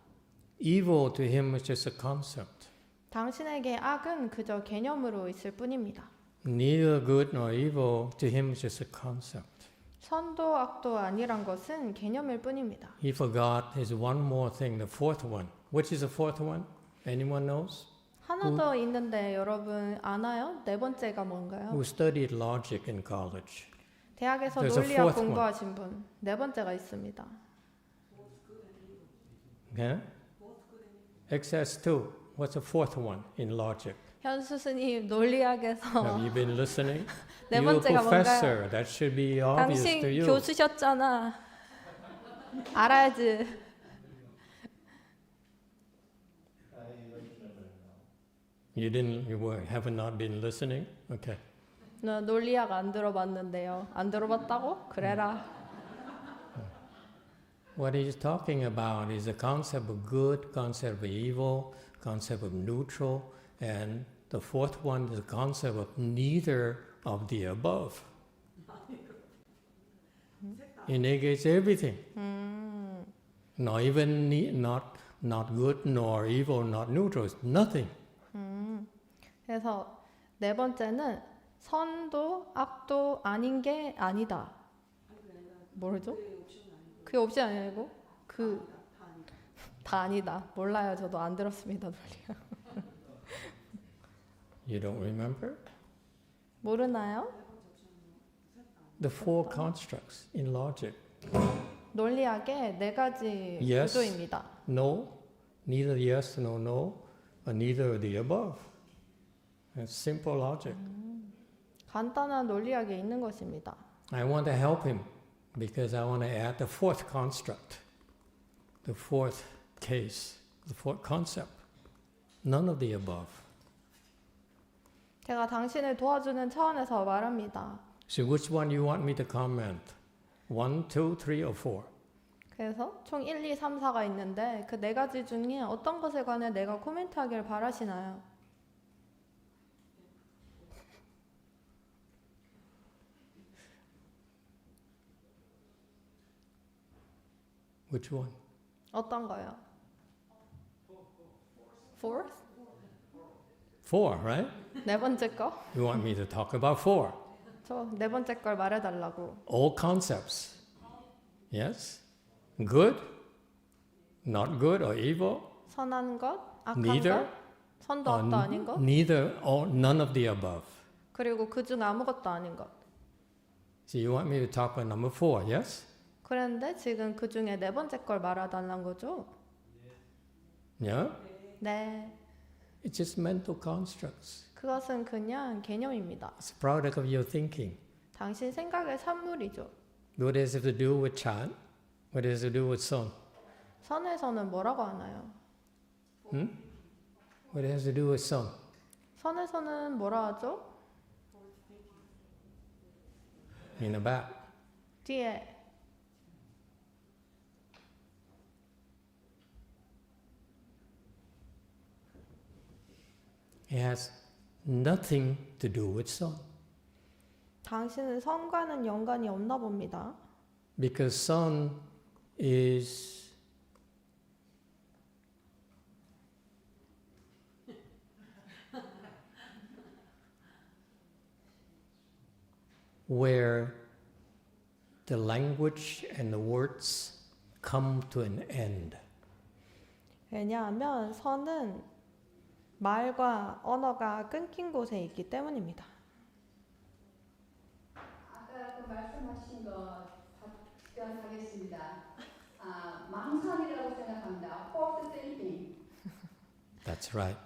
Evil to him is just a concept. 당신에게 악은 그저 개념으로 있을 뿐입니다. Neither good nor evil to him is just a concept. 선도 악도 아니란 것은 개념일 뿐입니다. He forgot there's one more thing, the fourth one. Which is the fourth one? Anyone knows? 하나 더 있는데 여러분 아나요? 네 번째가 뭔가요? Who studied logic in college? 대학에서 There's a 논리학 fourth one. 공부하신 분. 네 번째가 있습니다. Okay? XS2. What's the fourth one in logic? 현수 스님 논리학에서 Have you been listening? 네 You're a 번째가 professor. 뭔가요? That should be obvious to 당신 you. 교수셨잖아. 알아야지. I don't remember now. You have not been listening? Okay. 너 논리학 안 들어봤는데요. 안 들어봤다고? 그래라. What he's talking about is the concept of good, concept of evil, concept of neutral, and the fourth one is the concept of neither of the above. It negates everything. Not even not good nor evil, not neutral. It's nothing. 그래서 네 번째는 선도 악도 아닌 게 아니다. 뭐죠? 그게 옵션 아니고 그 다 아니다. 몰라요. 저도 안 들었습니다. 논리학. You don't remember? 모르나요? The four constructs in logic. 논리학의 네 가지 Yes. 구조입니다. No, neither yes nor no, or neither the above. It's simple logic. 간단한 논리학에 있는 것입니다. I want to help him because I want to add the fourth construct, the fourth case, the fourth concept. None of the above. 제가 당신을 도와주는 차원에서 말합니다. So which one you want me to comment? 1, 2, 3, or 4? 그래서 총 1, 2, 3, 4가 있는데 그 네 가지 중에 어떤 것에 관해 내가 코멘트하기를 바라시나요? Which one? 어떤 거요? Fourth? 4, right? 네 번째 거? You want me to talk about 4. 저 네 번째 걸 말해달라고. All concepts. Yes? Good? Not good or evil? 선한 것, 악한 Neither? 것, 선도 악도 아닌 것, Neither or none of the above. 그리고 그 중 아무것도 아닌 것. So you want me to talk about number 4, yes? 그런데 지금 그 중에 네 번째 걸 말해달라는 거죠? Yeah? 네. It's just mental constructs. 그것은 그냥 개념입니다. It's a product of your thinking. 당신 생각의 산물이죠. What does it have to do with Chan? What does it do with Son? 선에서는 뭐라고 하나요? What has to do with Son? 선에서는 뭐라 하죠? In the back. 뒤에. It has nothing to do with Son. 당신은 선과는 연관이 없나 봅니다. Because Son is where the language and the words come to an end. 왜냐하면 선은 말과 언어가 끊긴 곳에 있기 때문입니다. 아까 그 말씀하신 거 답변하겠습니다. 망상이라고 생각합니다. False thinking. That's right.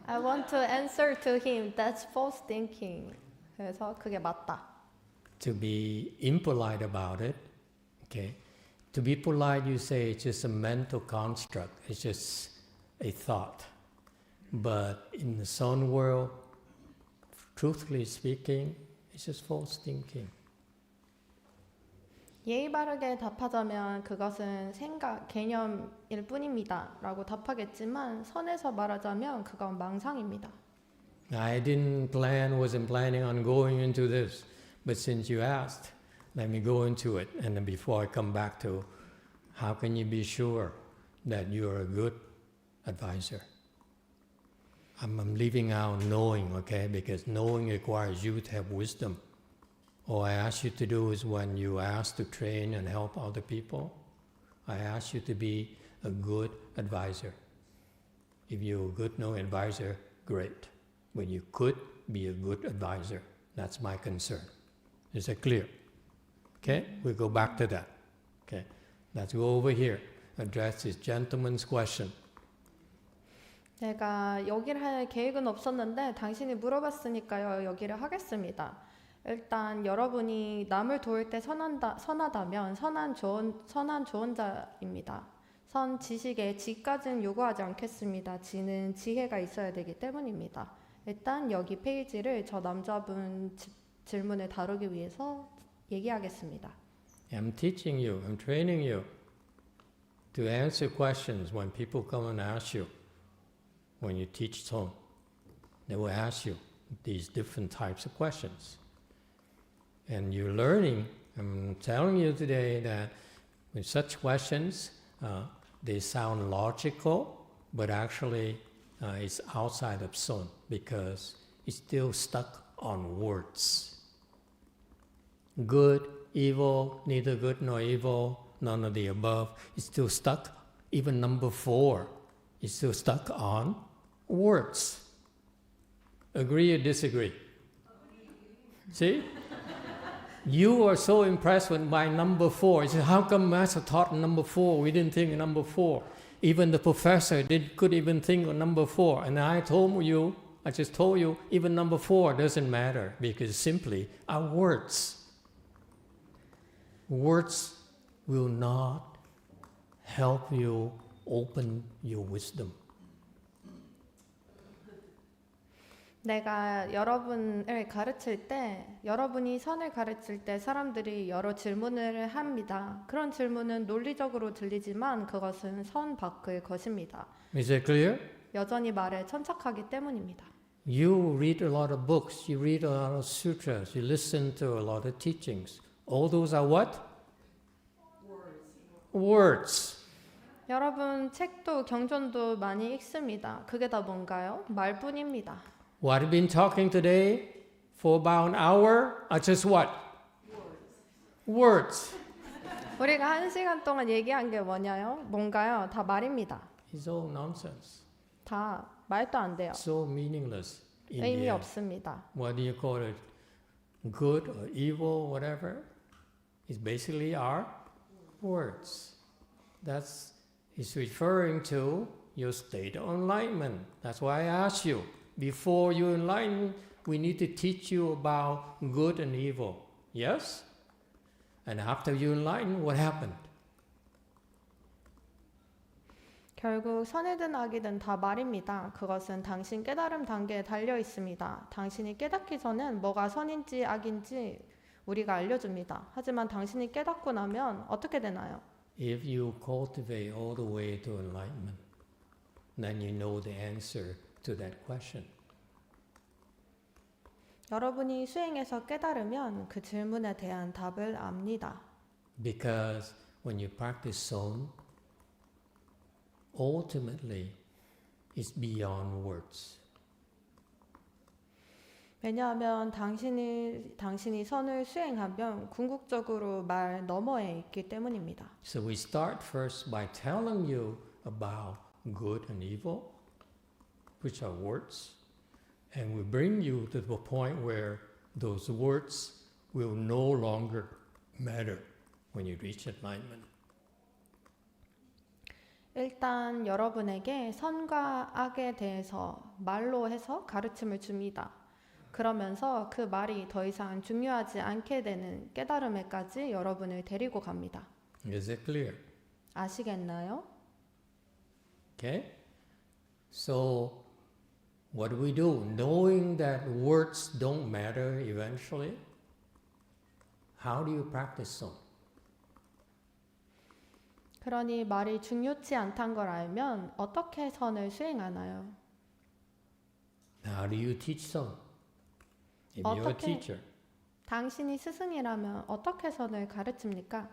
I want to answer to him. That's false thinking. 그래서 그게 맞다. To be impolite about it, okay? To be polite, you say it's just a mental construct. It's just a thought. But in the Son world, truthfully speaking, it's just false thinking. 예의 바르게 답하자면 그것은 생각, 개념일 뿐입니다. 라고 답하겠지만 선에서 말하자면 그건 망상입니다. I wasn't planning on going into this, but since you asked, let me go into it. And then before I come back to, how can you be sure that you're a good advisor? I'm leaving out knowing, okay? Because knowing requires you to have wisdom. All I ask you to do is when you ask to train and help other people, I ask you to be a good advisor. If you're a good no advisor, great. But you could be a good advisor. That's my concern. Is that clear? Okay, we go back to that. Okay, let's go over here. Address this gentleman's question. 제가 여기를 할 계획은 없었는데 당신이 물어봤으니까요. 여기를 하겠습니다. 일단 여러분이 남을 도울 때 선하다면 선한 조언자입니다. 선 지식에 지까지는 요구하지 않겠습니다. 지는 지혜가 있어야 되기 때문입니다. 일단 여기 페이지를 저 남자분 질문을 다루기 위해서 얘기하겠습니다. I'm teaching you, I'm training you to answer questions when people come and ask you. When you teach Son, they will ask you these different types of questions. And you're learning, I'm telling you today that with such questions, they sound logical, but actually it's outside of Son because it's still stuck on words. Good, evil, neither good nor evil, none of the above. It's still stuck. Even number 4 is still stuck on words. Agree or disagree? See? You are so impressed by number 4. You say, how come Master taught number 4? We didn't think of number 4. Even the professor could even think of number 4. And I just told you, even number 4 doesn't matter because simply are words. Words will not help you open your wisdom. 내가 여러분을 가르칠 때, 여러분이 선을 가르칠 때 사람들이 여러 질문을 합니다. 그런 질문은 논리적으로 들리지만 그것은 선 밖의 것입니다. Is that clear? 여전히 말에 천착하기 때문입니다. You read a lot of books, you read a lot of sutras, you listen to a lot of teachings. All those are what? Words. 여러분 책도 경전도 많이 읽습니다. 그게 다 뭔가요? 말뿐입니다. What I've been talking today for about an hour are just what? Words. 우리가 1시간 동안 얘기한 게 뭐냐요? 뭔가요? 다 말입니다. It's all nonsense. 다 말도 안 돼요. So meaningless in the 의미 end. 없습니다. What do you call it? Good or evil, whatever. It's basically our words. It's referring to your state of enlightenment. That's why I asked you. Before you enlighten, we need to teach you about good and evil. Yes? And after you enlighten, what happened? 결국 선이든 악이든 다 말입니다. 그것은 당신 깨달음 단계에 달려 있습니다. 당신이 깨닫기 전엔 뭐가 선인지 악인지 우리가 알려줍니다. 하지만 당신이 깨닫고 나면 어떻게 되나요? If you cultivate all the way to enlightenment, then you know the answer to that question. 여러분이 수행해서 깨달으면 그 질문에 대한 답을 압니다. Because when you practice Son, ultimately it's beyond words. 왜냐하면 당신이 선을 수행하면 궁극적으로 말 너머에 있기 때문입니다. So we start first by telling you about good and evil, which are words, and we bring you to the point where those words will no longer matter when you reach enlightenment. 일단 여러분에게 선과 악에 대해서 말로 해서 가르침을 줍니다. 그러면서 그 말이 더 이상 중요하지 않게 되는 깨달음에까지 여러분을 데리고 갑니다. Is it clear? 아시겠나요? Okay? So, what do we do? Knowing that words don't matter eventually, how do you practice Son? 그러니 말이 중요치 않다는 걸 알면 어떻게 선을 수행하나요? How do you teach Son? If you're a 어떻게- teacher. 당신이 스승이라면 어떻게 선을 가르칩니까?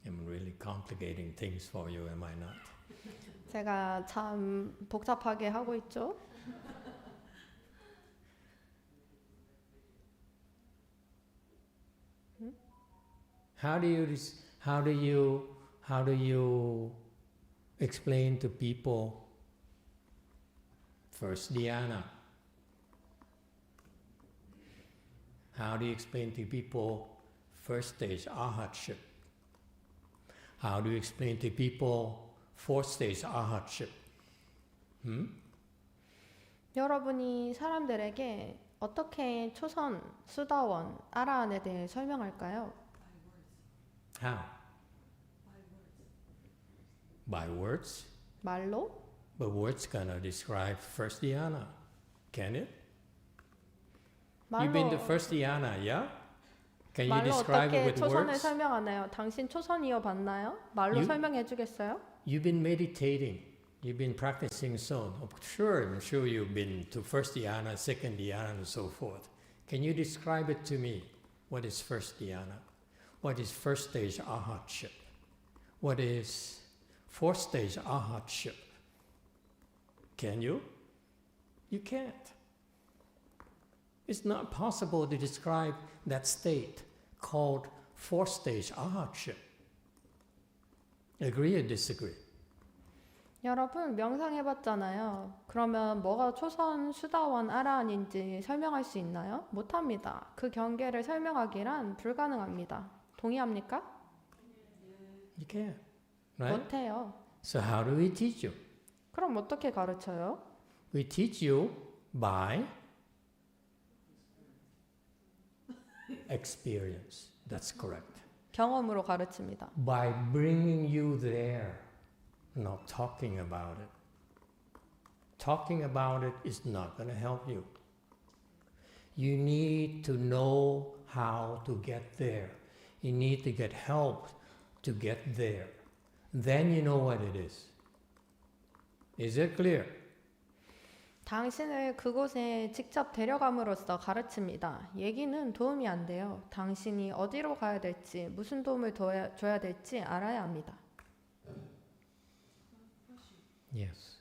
I'm really complicated. complicating things for you, am I not? 제가 참 복잡하게 하고 있죠. How do you explain to people first dhyana? How do you explain to people first stage arhatship? How do you explain to people fourth stage arhatship? 여러분이 사람들에게 어떻게 초선, 수다원, 아라한에 대해 설명할까요? How? By words? 말로? But words cannot describe first dhyana, can it? You've been to first dhyana, yeah? Can you 말로 describe it 어떻게 with 초선을 words? 설명하나요? 당신 초선이어 봤나요? 말로 You- 설명해 주겠어요? You've been meditating. You've been practicing son. Sure, I'm sure you've been to first dhyana, second dhyana, and so forth. Can you describe it to me? What is first dhyana? What is first stage arhatship? What is fourth stage arhatship? Can you? You can't. It's not possible to describe that state called fourth stage arhatship. Agree or disagree? 여러분 명상해봤잖아요. 그러면 뭐가 초선, 수다원, 아라한인지 설명할 수 있나요? 못합니다. 그 경계를 설명하기란 불가능합니다. 동의합니까? You can't. Right? 못해요. So how do we teach you? 그럼 어떻게 가르쳐요? We teach you by experience. That's correct. 경험으로 가르칩니다. By bringing you there, not talking about it. Talking about it is not going to help you. You need to know how to get there. You need to get help to get there. Then you know what it is. Is it clear? 당신을 그곳에 직접 데려감으로써 가르칩니다. 얘기는 도움이 안 돼요. 당신이 어디로 가야 될지, 무슨 도움을 줘야 될지 알아야 합니다. Yes.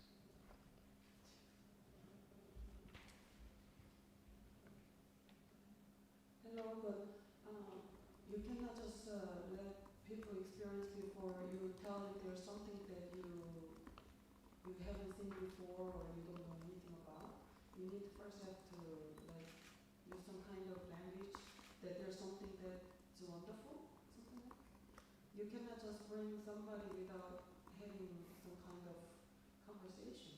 Hello, but you cannot just let people experience before you tell if there's something that you haven't seen before or you don't know anything about. You need to first have to like use some kind of language that there's something that's wonderful, something like. You cannot just bring somebody without having some kind of conversation.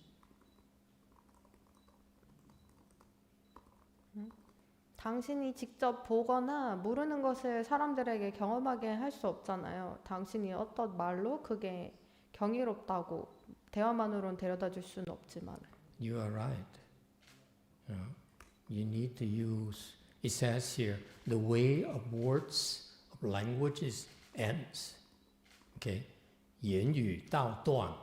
당신이 직접 보거나 모르는 것을 사람들에게 경험하게 할 수 없잖아요. 당신이 어떤 말로 그게 경이롭다고 대화만으로는 데려다 줄 수는 없지만. You are right. You need to use, it says here, the way of words, of languages ends. Okay? 言语道断.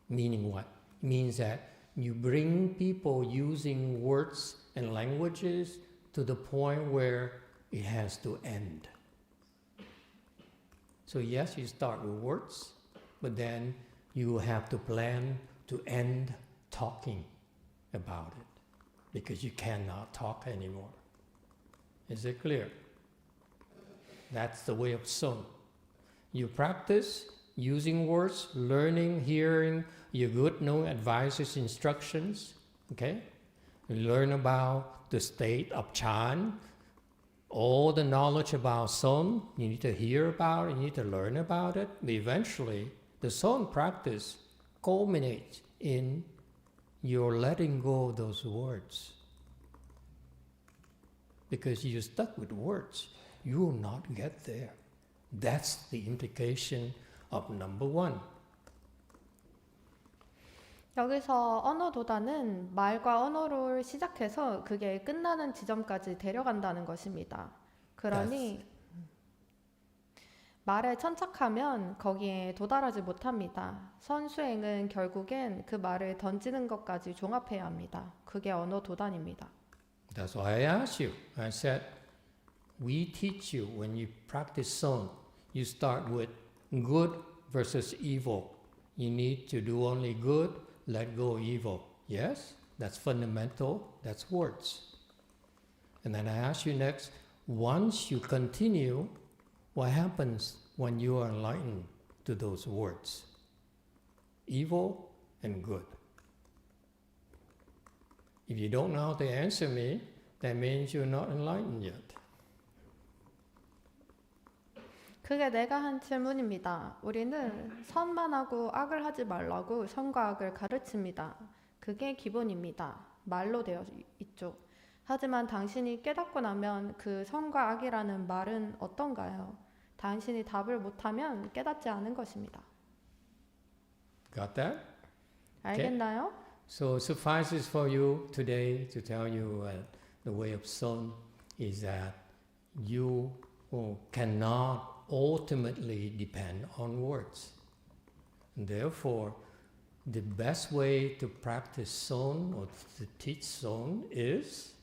Meaning what? It means that you bring people using words and languages to the point where it has to end. So yes, you start with words, but then you have to plan to end talking about it because you cannot talk anymore. Is it clear? That's the way of Sun. You practice using words, learning, hearing your good knowing advisor's instructions, okay? You learn about the state of Chan, all the knowledge about Sun, you need to hear about it, you need to learn about it. But eventually, the Sun practice culminates in your letting go of those words. Because you're stuck with words, you will not get there. That's the implication of number one. 여기서 언어 도단은 말과 언어를 시작해서 그게 끝나는 지점까지 데려간다는 것입니다. 그러니 말에 천착하면 거기에 도달하지 못합니다. 선수행은 결국엔 그 말을 던지는 것까지 종합해야 합니다. 그게 언어 도단입니다. That's why I asked you. I said, we teach you when you practice Son, you start with good versus evil. You need to do only good, let go evil. Yes, that's fundamental, that's words. And then I ask you next, once you continue, what happens when you are enlightened to those words? Evil and good. If you don't know how to answer me, that means you're not enlightened yet. 그게 내가 한 질문입니다. 우리는 선만 하고 악을 하지 말라고 선과 악을 가르칩니다. 그게 기본입니다. 말로 되어 있죠. 하지만 당신이 깨닫고 나면 그 선과 악이라는 말은 어떤가요? 당신이 답을 못하면 깨닫지 않은 것입니다. Got that? 알겠나요? So suffices for you today to tell you the way of Son is that you cannot ultimately depend on words. And therefore, the best way to practice Son or to teach Son is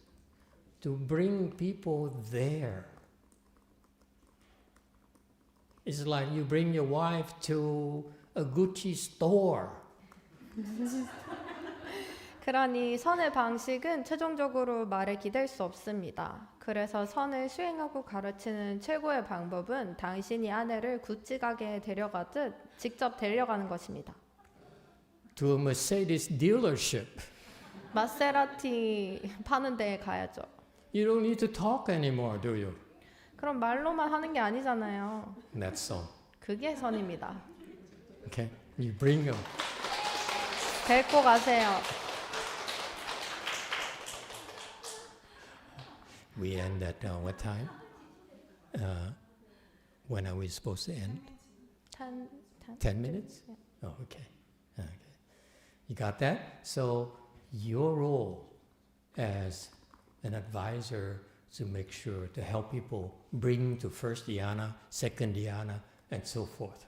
to bring people there. It's like you bring your wife to a Gucci store. 그러니 선의 방식은 최종적으로 말에 기댈 수 없습니다. 그래서 선을 수행하고 가르치는 최고의 방법은 당신이 아내를 구찌 가게에 데려가듯 직접 데려가는 것입니다. To a Mercedes dealership. 마세라티 파는 데에 가야죠. You don't need to talk anymore, do you? 그럼 말로만 하는 게 아니잖아요. That's Son. 그게 선입니다. Okay? You bring them. 데리고 가세요. We end at what time? When are we supposed to end? 10 minutes? Yeah. Oh, okay. Okay. You got that? So your role as an advisor is to make sure to help people bring to first dhyana, second dhyana, and so forth.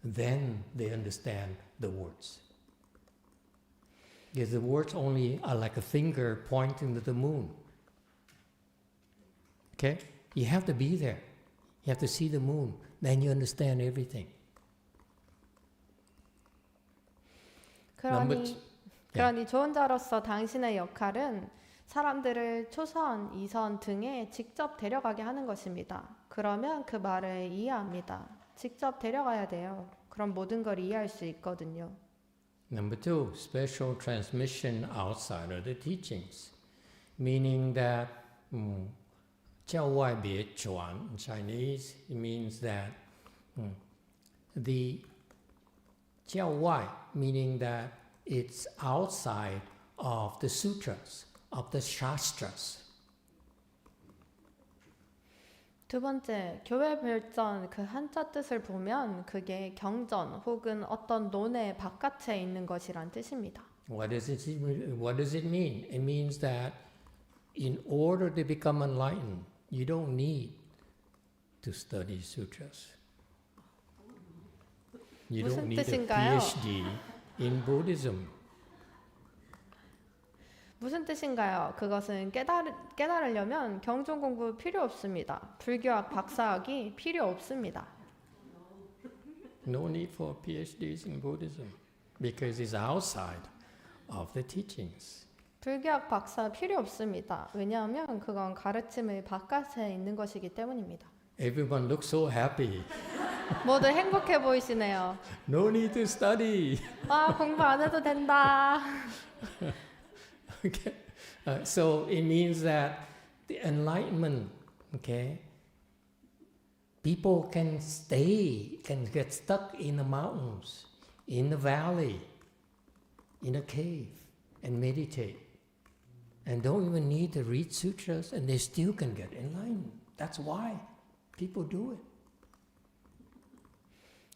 Then they understand the words. Because the words only are like a finger pointing to the moon. Okay? You have to be there. You have to see the moon. Then you understand everything. 그러니 조언자로서 당신의 역할은 사람들을 초선, 이선 등에 직접 데려가게 하는 것입니다. 그러면 그 말을 이해합니다. 직접 데려가야 돼요. 그럼 모든 걸 이해할 수 있거든요. Number 2, special transmission outside of the teachings. Meaning that, 教外别传 in Chinese, it means that the 教外 meaning that it's outside of the sutras, of the shastras. 두 번째, 교회 별전 그 한자 뜻을 보면 그게 경전 혹은 어떤 논의 바깥에 있는 것이란 뜻입니다. What does it mean? It means that in order to become enlightened, you don't need to study sutras. You don't 무슨 need a 뜻인가요? PhD in Buddhism. 무슨 뜻인가요? 그것은 깨달으려면 경전 공부 필요 없습니다. 불교학 박사학위 필요 없습니다. No need for PhDs in Buddhism because it's outside of the teachings. 불교학 박사 필요 없습니다. 왜냐하면 그건 가르침의 바깥에 있는 것이기 때문입니다. Everyone looks so happy. 모두 행복해 보이시네요. No need to study. 아, 공부 안 해도 된다. Okay, so it means that the enlightenment, okay, people can get stuck in the mountains, in the valley, in a cave, and meditate, and don't even need to read sutras, and they still can get enlightened. That's why people do it.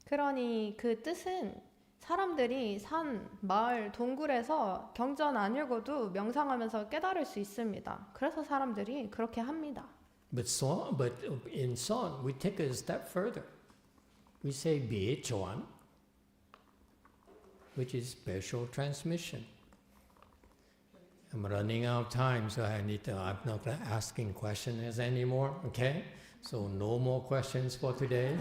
그러니 그 뜻은 사람들이 산, 마을, 동굴에서 경전 안 읽어도 명상하면서 깨달을 수 있습니다. 그래서 사람들이 그렇게 합니다. But in Son, we take it a step further. We say Bie Chuan, which is special transmission. I'm running out of time, so I'm not asking questions anymore, okay? So no more questions for today.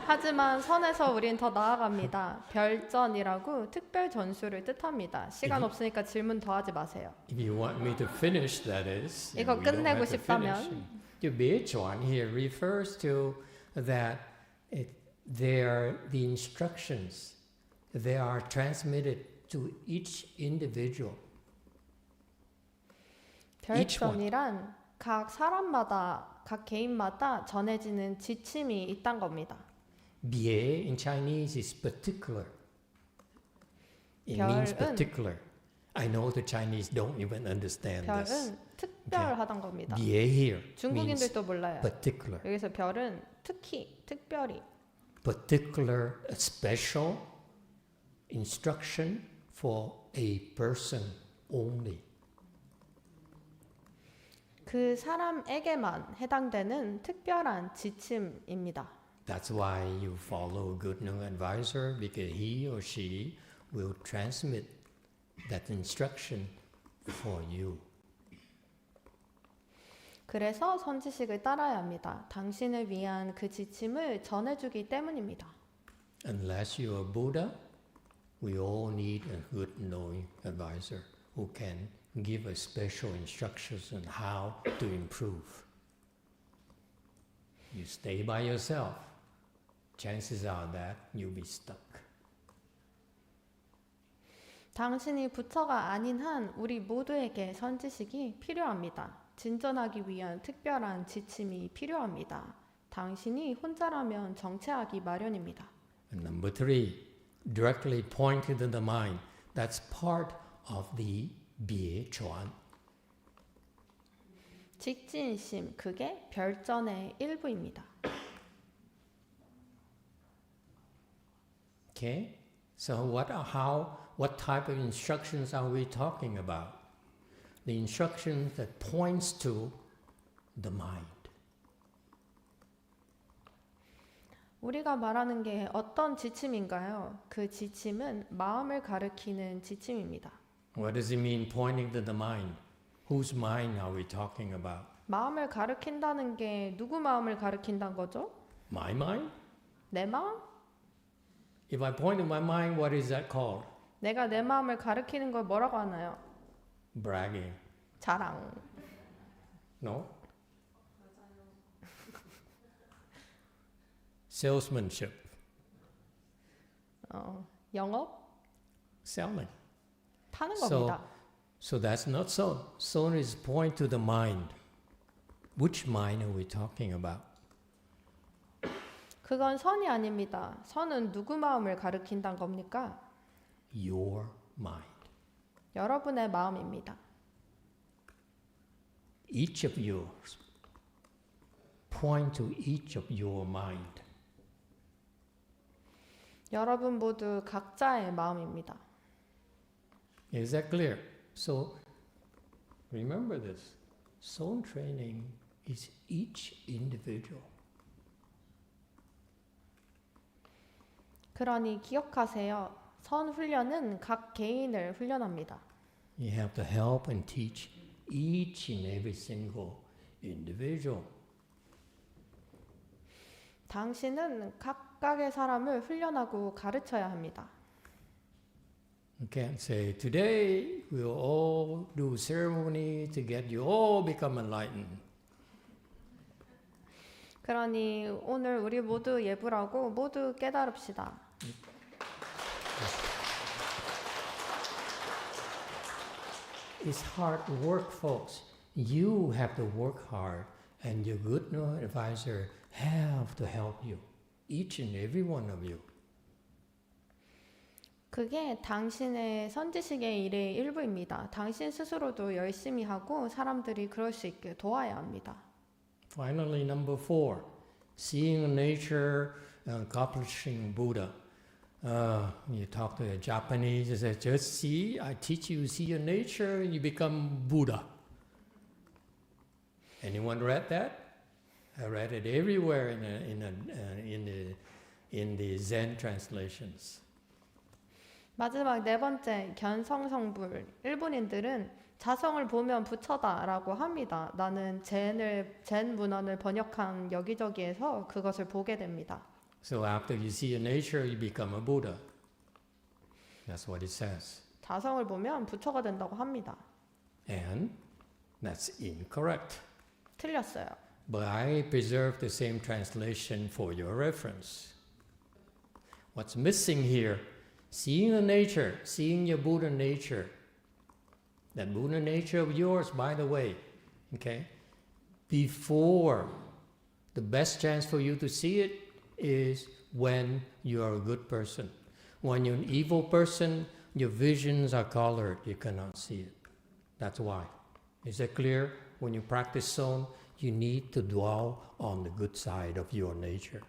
하지만 선에서 우린 더 나아갑니다. 별전이라고 특별 전수를 뜻합니다. 시간 없으니까 질문 더 하지 마세요. If you want me to finish, that is. 이거 we don't 끝내고 have to finish. 싶다면 The Bechuan here refers to that the instructions, they are transmitted to each individual. 별전이란 각 사람마다, 각 개인마다 전해지는 지침이 있단 겁니다. Bie in Chinese is particular. It means 별은- particular. I know the Chinese don't even understand this. 별은 특별하단 겁니다. Bie here means 중국인들도 몰라요. particular. 여기서 별은 특히, 특별히 Particular, a special instruction for a person only. 그 사람에게만 해당되는 특별한 지침입니다. That's why you follow a good new advisor, because he or she will transmit that instruction for you. 그래서 선지식을 따라야 합니다. 당신을 위한 그 지침을 전해주기 때문입니다. Unless you are Buddha, we all need a good knowing advisor who can give us special instructions on how to improve. You stay by yourself, chances are that you'll be stuck. 당신이 부처가 아닌 한 우리 모두에게 선지식이 필요합니다. 진전하기 위한 특별한 지침이 필요합니다. 당신이 혼자라면 정체하기 마련입니다. And number 3, directly point to the mind. That's part of the Bie Chuan. 직진심, 그게 별전의 일부입니다. Okay? So what type of instructions are we talking about? The instructions that points to the mind. 우리가 말하는 게 어떤 지침인가요? 그 지침은 마음을 가리키는 지침입니다. What does it mean pointing to the mind? Whose mind are we talking about? 마음을 가리킨다는 게 누구 마음을 가리킨다는 거죠? My mind? 내 마음? If I point to my mind, what is that called? 내가 내 마음을 가리키는 걸 뭐라고 하나요? Bragging. 자랑. No? Salesmanship. 영업? Selling. 파는 So- 겁니다. So that's not so. So is point to the mind. Which mind are we talking about? 그건 선이 아닙니다. 선은 누구 마음을 가리킨다는 겁니까? Your mind. 여러분의 마음입니다. Each of you point to each of your mind. 여러분 모두 각자의 마음입니다. Is that clear? So remember this. Soul training is each individual. 그러니 기억하세요. 선 훈련은 각 개인을 훈련합니다. You have to help and teach each and every single individual. 당신은 각각의 사람을 훈련하고 가르쳐야 합니다. You can't say, today we'll all do ceremony to get you all become enlightened. 그러니 오늘 우리 모두 예불하고 모두 깨달읍시다. It's hard work, folks. You have to work hard, and your good advisor have to help you, each and every one of you. 그게 당신의 선지식의 일의 일부입니다. 당신 스스로도 열심히 하고 사람들이 그럴 수 있게 도와야 합니다. Finally, number 4, seeing nature and accomplishing Buddha. You talk to a Japanese, you say, just see, I teach you see your nature, and you become Buddha. Anyone read that? I read it everywhere in the Zen translations. 마지막 네 번째, 견성성불. 일본인들은 자성을 보면 부처다라고 합니다. 나는 젠 문헌을 번역한 여기저기에서 그것을 보게 됩니다. So after you see your nature, you become a Buddha. That's what it says. 자성을 보면 부처가 된다고 합니다. And that's incorrect. 틀렸어요. But I preserve the same translation for your reference. What's missing here? Seeing the nature, seeing your Buddha nature. That Buddha nature of yours, by the way, okay? Before, the best chance for you to see it is when you are a good person. When you're an evil person, your visions are colored. You cannot see it. That's why. Is that clear? When you practice Son, you need to dwell on the good side of your nature.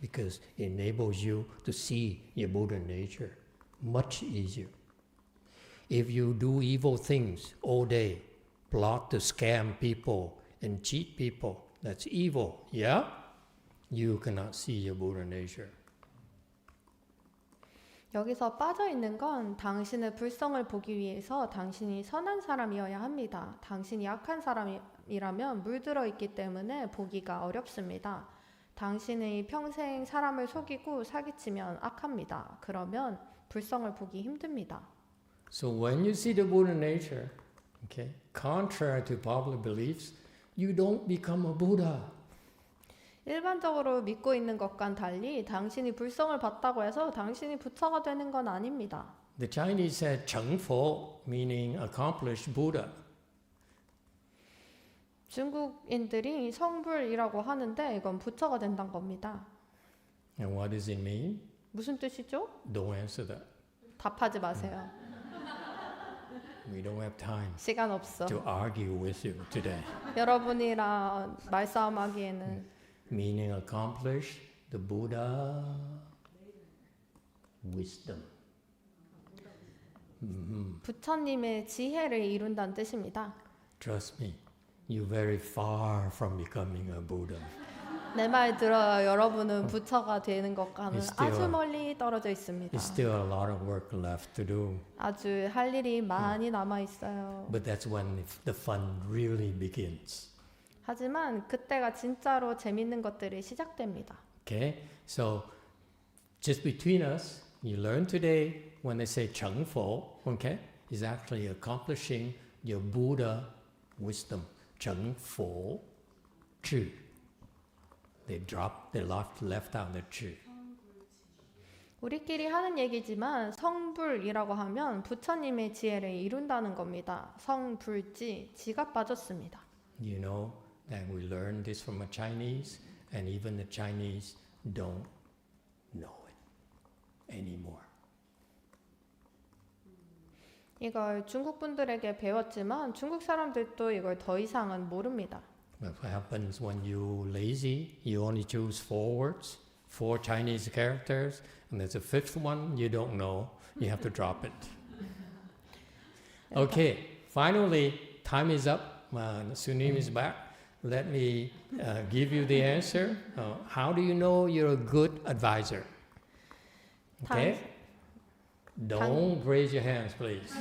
Because it enables you to see your Buddha nature much easier. If you do evil things all day, plot to scam people and cheat people, that's evil, yeah? You cannot see your Buddha nature. 여기서 빠져 있는 건 당신의 불성을 보기 위해서 당신이 선한 사람이어야 합니다. 당신이 악한 사람이라면 물들어 있기 때문에 보기가 어렵습니다. 당신이 평생 사람을 속이고 사기치면 악합니다. 그러면 불성을 보기 힘듭니다. So when you see the Buddha nature, okay, contrary to popular beliefs, you don't become a Buddha. 일반적으로 믿고 있는 것과는 달리 당신이 불성을 봤다고 해서 당신이 부처가 되는 건 아닙니다. The Chinese said Chengfo, meaning accomplished Buddha. 중국인들이 성불이라고 하는데 이건 부처가 된다는 겁니다. And what does it mean? 무슨 뜻이죠? Don't answer that. 답하지 마세요. We don't have time 시간 없어. to argue with you today. 여러분이랑 말싸움하기에는 Meaning accomplish the Buddha wisdom. 부처님의 지혜를 이룬다는 뜻입니다. Trust me, you're very far from becoming a Buddha. 내 말 들어요. 여러분은 부처가 되는 것과는 It's still- 아주 멀리 떨어져 있습니다. There's still a lot of work left to do, 아주 할 일이 많이 남아 있어요. but that's when the fun really begins. 하지만 그때가 진짜로 재밌는 것들이 시작됩니다. Okay, so just between us, you learn today when they say Chengfo, okay, is actually accomplishing your Buddha wisdom. Chengfo, Zhi. They left out the Zhi. 우리끼리 하는 얘기지만 성불이라고 하면 부처님의 지혜를 이룬다는 겁니다. 성불지, 지가 빠졌습니다. You know that we learned this from a Chinese, and even the Chinese don't know it anymore. 이걸 중국 분들에게 배웠지만 중국 사람들도 이걸 더 이상은 모릅니다. What happens when you lazy? You only choose 4 words, 4 Chinese characters, and there's a 5th one you don't know. You have to drop it. Okay, finally, time is up. Sunim is back. Let me give you the answer. How do you know you're a good advisor? Okay? Don't raise your hands, please.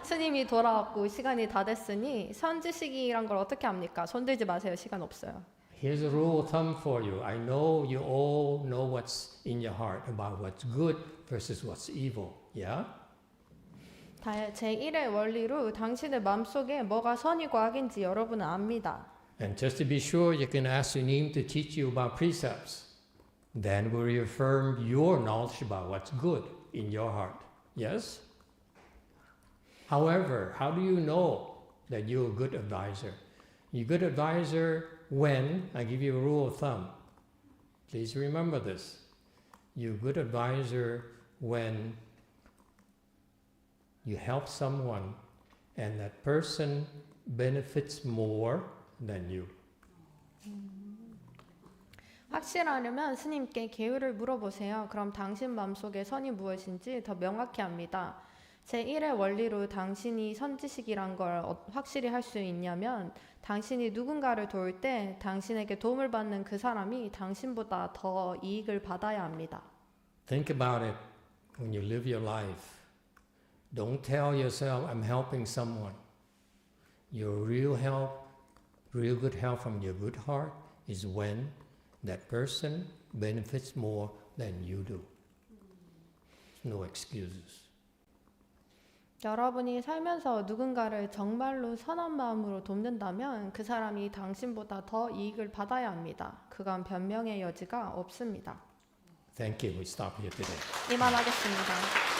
스님이 돌아왔고 시간이 다 됐으니 선지식이란 걸 어떻게 합니까? 손들지 마세요. 시간 없어요. Here's a rule of thumb for you. I know you all know what's in your heart about what's good versus what's evil. Yeah? 제1의 원리로 당신의 마음속에 뭐가 선이고 악인지 여러분은 압니다. And just to be sure, you can ask Sunim to teach you about precepts. Then we reaffirm your knowledge about what's good in your heart. Yes? However, how do you know that you're a good advisor? You're a good advisor when, I give you a rule of thumb. Please remember this. You're a good advisor when you help someone and that person benefits more than you. 확실하려면 스님께 계율을 물어보세요. 그럼 당신 마음속에 선이 무엇인지 더 명확히 압니다. 제1의 원리로 당신이 선지식이란 걸 확실히 할 수 있냐면 당신이 누군가를 도울 때 당신에게 도움을 받는 그 사람이 당신보다 더 이익을 받아야 합니다. Think about it when you live your life. Don't tell yourself, I'm helping someone. Your real help, real good help from your good heart is when that person benefits more than you do. No excuses. 여러분이 살면서 누군가를 정말로 선한 마음으로 돕는다면 그 사람이 당신보다 더 이익을 받아야 합니다. 그건 변명의 여지가 없습니다. Thank you. We stop here today. 이만하겠습니다.